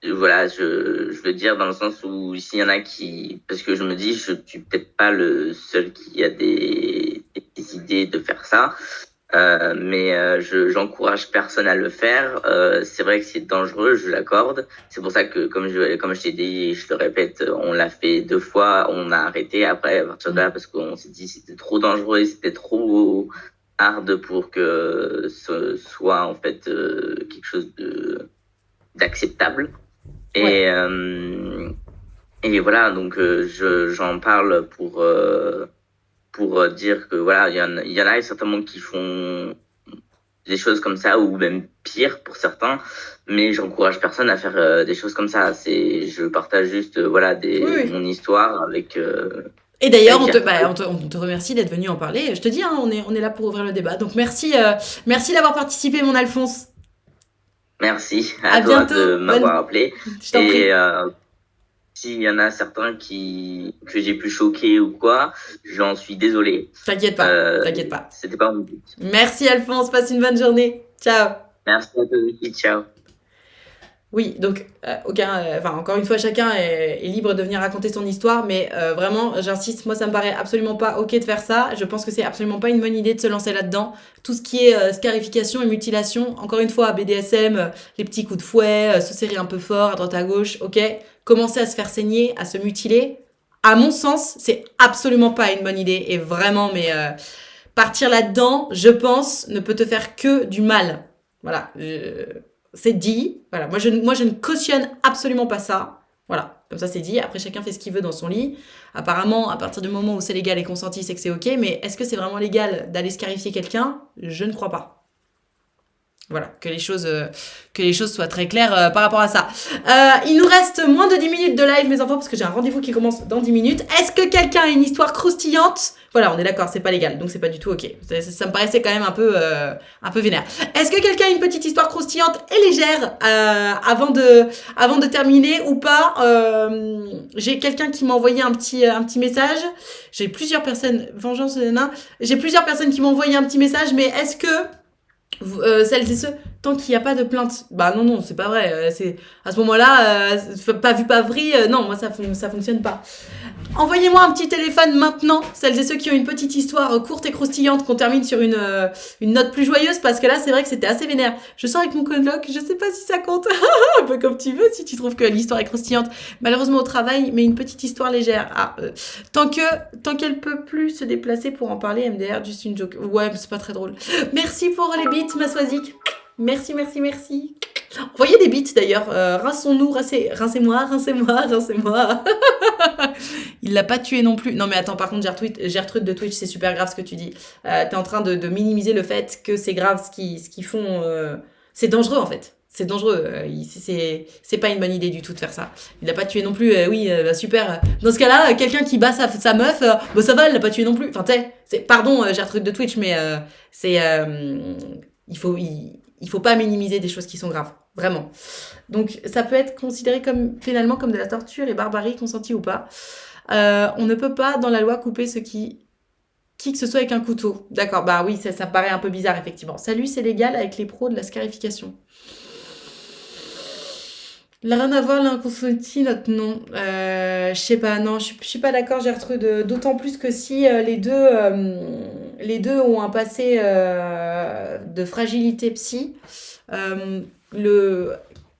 Voilà, je veux dire dans le sens où s'il y en a qui, parce que je me dis, je suis peut-être pas le seul qui a des idées de faire ça. J'encourage personne à le faire. C'est vrai que c'est dangereux, je l'accorde. C'est pour ça que, comme je t'ai dit, je te répète, on l'a fait 2 fois, on a arrêté après à partir de là parce qu'on s'est dit c'était trop dangereux, et c'était trop hard pour que ce soit en fait quelque chose d'acceptable. Ouais. Et voilà, donc j'en parle pour dire que voilà, il y en a certainement qui font des choses comme ça ou même pire pour certains, mais j'encourage personne à faire des choses comme ça. Je partage juste voilà Oui. mon histoire avec Et d'ailleurs, avec on te remercie d'être venu en parler. Je te dis, hein, on est là pour ouvrir le débat. Donc merci, merci d'avoir participé, mon Alphonse. merci À à toi bientôt. de m'avoir appelé. Je t'en prie. Et s'il y en a certains que j'ai pu choquer ou quoi, j'en suis désolé. T'inquiète pas, t'inquiète pas. C'était pas mon but. Merci Alphonse, passe une bonne journée. Ciao. Merci à toi aussi, ciao. Oui, donc encore une fois, chacun est libre de venir raconter son histoire, mais vraiment, j'insiste, moi ça me paraît absolument pas ok de faire ça. Je pense que c'est absolument pas une bonne idée de se lancer là-dedans. Tout ce qui est scarification et mutilation, encore une fois, BDSM, les petits coups de fouet, se serrer un peu fort à droite à gauche, ok. Commencer à se faire saigner, à se mutiler, à mon sens, c'est absolument pas une bonne idée. Et vraiment, mais partir là-dedans, je pense, ne peut te faire que du mal. Voilà. C'est dit. Voilà. Moi, je ne cautionne absolument pas ça. Voilà. Comme ça, c'est dit. Après, chacun fait ce qu'il veut dans son lit. Apparemment, à partir du moment où c'est légal et consenti, c'est que c'est ok. Mais est-ce que c'est vraiment légal d'aller scarifier quelqu'un? Je ne crois pas. Voilà, que les choses soient très claires par rapport à ça. Il nous reste moins de 10 minutes de live, mes enfants, parce que j'ai un rendez-vous qui commence dans 10 minutes. Est-ce que quelqu'un a une histoire croustillante? Voilà, on est d'accord, c'est pas légal, donc c'est pas du tout ok. Ça me paraissait quand même un peu vénère. Est-ce que quelqu'un a une petite histoire croustillante et légère avant de terminer ou pas? J'ai quelqu'un qui m'a envoyé un petit message. J'ai plusieurs personnes, vengeance, j'ai plusieurs personnes qui m'ont envoyé un petit message, mais est-ce que celles et ceux tant qu'il n'y a pas de plainte. Bah non, c'est pas vrai. C'est à ce moment-là, pas vu pas pris. Non, moi ça fonctionne pas. Envoyez-moi un petit téléphone maintenant, celles et ceux qui ont une petite histoire courte et croustillante, qu'on termine sur une note plus joyeuse, parce que là c'est vrai que c'était assez vénère. Je sors avec mon coloc, je sais pas si ça compte. Un peu comme tu veux, si tu trouves que l'histoire est croustillante. Malheureusement au travail, mais une petite histoire légère. Tant qu'elle peut plus se déplacer pour en parler, MDR, juste une joke. Ouais, mais c'est pas très drôle. Merci pour les beats, Maswazik. Merci. Envoyez des beats d'ailleurs. Rinçons-nous, rincez-moi. Il l'a pas tué non plus. Non mais attends, par contre, Gertrude de Twitch, c'est super grave ce que tu dis. T'es en train de minimiser le fait que c'est grave ce qu'ils font. C'est dangereux en fait. C'est dangereux. C'est pas une bonne idée du tout de faire ça. Il l'a pas tué non plus. Oui, super. Dans ce cas-là, quelqu'un qui bat sa meuf, bah ça va, elle l'a pas tué non plus. Enfin, tu sais, pardon, Gertrude de Twitch, mais il faut pas minimiser des choses qui sont graves. Vraiment. Donc, ça peut être considéré pénalement comme de la torture et barbarie, consentie ou pas. On ne peut pas, dans la loi, couper qui que ce soit avec un couteau. D'accord, bah oui, ça paraît un peu bizarre, effectivement. Salut, c'est légal avec les pros de la scarification. La rien à voir, l'inconsenti, notre nom. Je sais pas, non, je suis pas d'accord, Gertrude. D'autant plus que si les deux ont un passé de fragilité psy,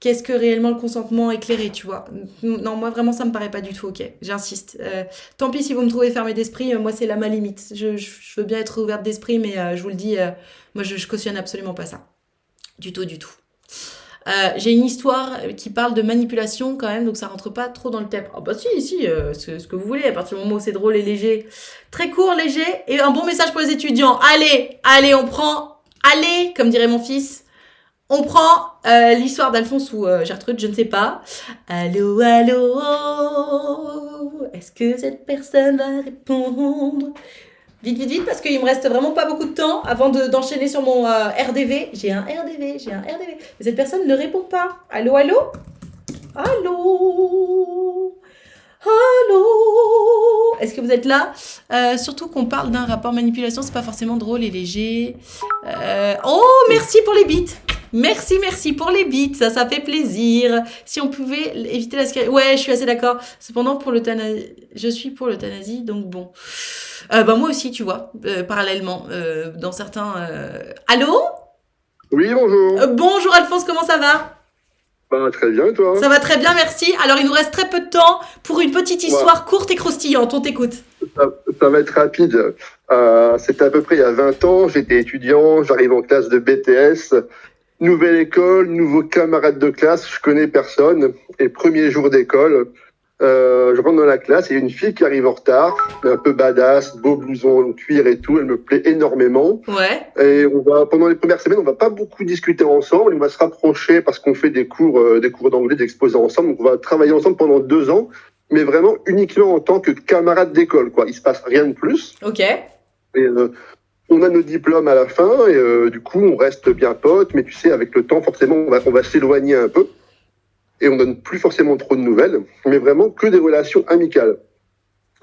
qu'est-ce que réellement le consentement éclairé, tu vois? Non, moi vraiment ça me paraît pas du tout ok. J'insiste. Tant pis si vous me trouvez fermée d'esprit, moi c'est là ma limite. Je veux bien être ouverte d'esprit, mais je vous le dis, moi je cautionne absolument pas ça. Du tout. J'ai une histoire qui parle de manipulation quand même, donc ça rentre pas trop dans le thème. Ah bah si, c'est ce que vous voulez, à partir du moment où c'est drôle et léger. Très court, léger, et un bon message pour les étudiants. Allez, on prend, allez, comme dirait mon fils, on prend l'histoire d'Alphonse ou Gertrude, je ne sais pas. Allô, est-ce que cette personne va répondre? Vite, parce qu'il me reste vraiment pas beaucoup de temps avant d'enchaîner sur mon RDV. J'ai un RDV. Mais cette personne ne répond pas. Allô? Est-ce que vous êtes là? Surtout qu'on parle d'un rapport manipulation, c'est pas forcément drôle et léger. Oh, merci pour les beats. Merci pour les beats, ça fait plaisir. Si on pouvait éviter la scary... Ouais, je suis assez d'accord. Cependant, je suis pour l'euthanasie, donc bon. Bah moi aussi, tu vois, parallèlement, dans certains... Allô? Oui, bonjour. Bonjour Alphonse, comment ça va? Très bien, et toi? Ça va très bien, merci. Alors, il nous reste très peu de temps pour une petite histoire courte et croustillante. On t'écoute. Ça va être rapide. C'était à peu près il y a 20 ans. J'étais étudiant, j'arrive en classe de BTS. Nouvelle école, nouveau camarade de classe, je connais personne. Et premier jour d'école, je rentre dans la classe et il y a une fille qui arrive en retard, un peu badass, beau blouson en cuir et tout. Elle me plaît énormément. Ouais. Et pendant les premières semaines, on va pas beaucoup discuter ensemble. On va se rapprocher parce qu'on fait des cours d'anglais, d'exposés ensemble. Donc on va travailler ensemble pendant 2 ans, mais vraiment uniquement en tant que camarade d'école, quoi. Il se passe rien de plus. Ok. Et on a nos diplômes à la fin et du coup on reste bien potes. Mais tu sais, avec le temps, forcément, on va s'éloigner un peu et on donne plus forcément trop de nouvelles, mais vraiment que des relations amicales.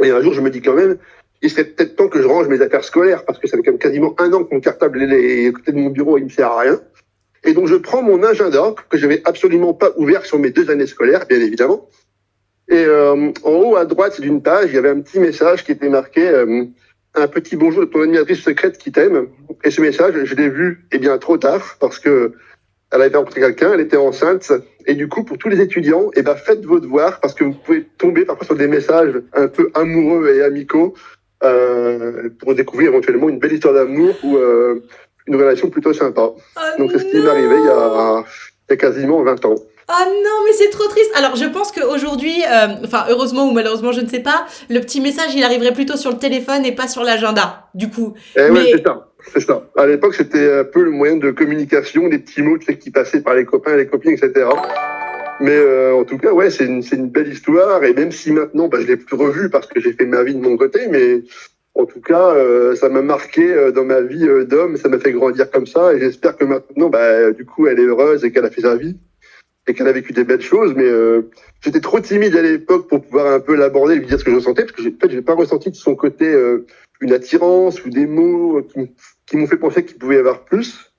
Et un jour, je me dis quand même, il serait peut-être temps que je range mes affaires scolaires parce que ça fait quand même quasiment 1 an que mon cartable est à côté de mon bureau, il me sert à rien. Et donc je prends mon agenda que je n'avais absolument pas ouvert sur mes 2 années scolaires, bien évidemment. Et en haut à droite d'une page, il y avait un petit message qui était marqué un petit bonjour de ton admiratrice secrète qui t'aime. Et ce message, je l'ai vu bien trop tard parce que elle avait rencontré quelqu'un, elle était enceinte. Et du coup, pour tous les étudiants, faites vos devoirs parce que vous pouvez tomber parfois sur des messages un peu amoureux et amicaux pour découvrir éventuellement une belle histoire d'amour ou une relation plutôt sympa. Donc c'est ce qui m'est arrivé il y a quasiment 20 ans. Ah non, mais c'est trop triste. Alors, je pense qu'aujourd'hui, heureusement ou malheureusement, je ne sais pas, le petit message, il arriverait plutôt sur le téléphone et pas sur l'agenda, du coup. Ouais, c'est ça. À l'époque, c'était un peu le moyen de communication, des petits mots qui passaient par les copains et les copines, etc. Mais en tout cas, ouais, c'est une belle histoire. Et même si maintenant, je l'ai plus revue parce que j'ai fait ma vie de mon côté, mais en tout cas, ça m'a marqué dans ma vie d'homme, ça m'a fait grandir comme ça. Et j'espère que maintenant, du coup, elle est heureuse et qu'elle a fait sa vie. Et qu'elle a vécu des belles choses, mais j'étais trop timide à l'époque pour pouvoir un peu l'aborder et lui dire ce que je ressentais, parce que j'ai pas ressenti de son côté une attirance ou des mots qui m'ont fait penser qu'il pouvait y avoir plus.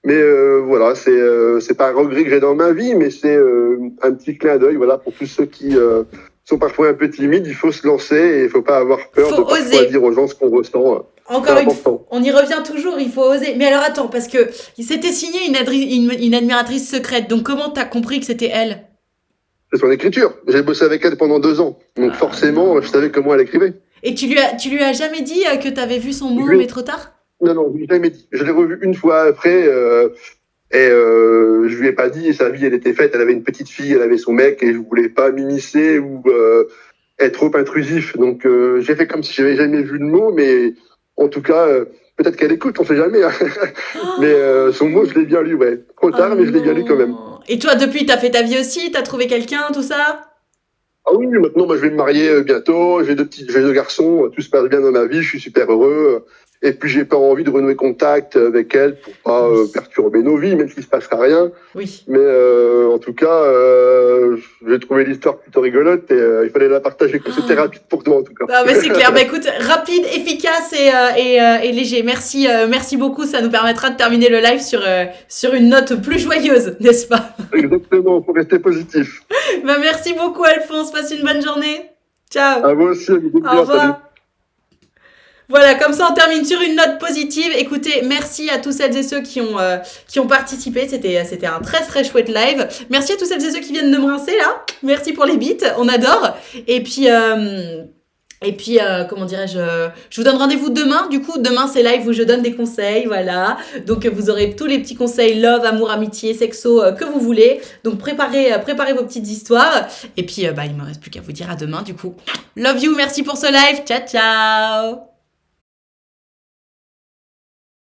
Mais voilà, c'est pas un regret que j'ai dans ma vie, mais c'est un petit clin d'œil, voilà, pour tous ceux qui sont parfois un peu timides. Il faut se lancer et il faut pas avoir peur Faut de parfois oser. dire aux gens ce qu'on ressent. Encore C'est une fois, important. on y revient toujours, il faut oser. Mais alors attends, parce que il s'était signé une admiratrice secrète, donc comment t'as compris que c'était elle? C'est son écriture. J'ai bossé avec elle pendant 2 ans, donc Ah, forcément, non. je savais comment elle écrivait. Et tu lui as jamais dit que t'avais vu son mot, Je lui ai- mais trop tard? Non, je l'ai jamais dit. Je l'ai revu une fois après, et je lui ai pas dit. Sa vie, elle était faite. Elle avait une petite fille, elle avait son mec, et je voulais pas m'immiscer ou être trop intrusif. Donc j'ai fait comme si j'avais jamais vu le mot, mais en tout cas, peut-être qu'elle écoute, on sait jamais. Hein. Mais son mot, je l'ai bien lu, ouais. Trop Oh tard, mais je l'ai bien lu quand même. non. Et toi, depuis, t'as fait ta vie aussi? T'as trouvé quelqu'un, tout ça? Ah oui, maintenant, moi, je vais me marier bientôt. J'ai 2 garçons. Tout se passe bien dans ma vie. Je suis super heureux. Et puis, j'ai pas envie de renouer contact avec elle pour pas perturber nos vies, même s'il se passera rien. Oui. Mais en tout cas, j'ai trouvé l'histoire plutôt rigolote et il fallait la partager. C'était rapide pour toi, en tout cas. Ah bah c'est clair. Bah écoute, rapide, efficace et léger. Merci, merci beaucoup. Ça nous permettra de terminer le live sur une note plus joyeuse, n'est-ce pas? Exactement, faut rester positif. Bah merci beaucoup, Alphonse. Passe une bonne journée. Ciao. À vous aussi, amitié. Au revoir. Voilà, comme ça on termine sur une note positive. Écoutez, merci à tous celles et ceux qui ont participé. C'était un très très chouette live. Merci à tous celles et ceux qui viennent de me rincer là. Merci pour les beats, on adore. Et puis comment dirais-je, je vous donne rendez-vous demain. Du coup, demain c'est live où je donne des conseils, voilà. Donc vous aurez tous les petits conseils love, amour, amitié, sexo que vous voulez. Donc préparez vos petites histoires. Et puis il me reste plus qu'à vous dire à demain. Du coup, love you, merci pour ce live. Ciao ciao.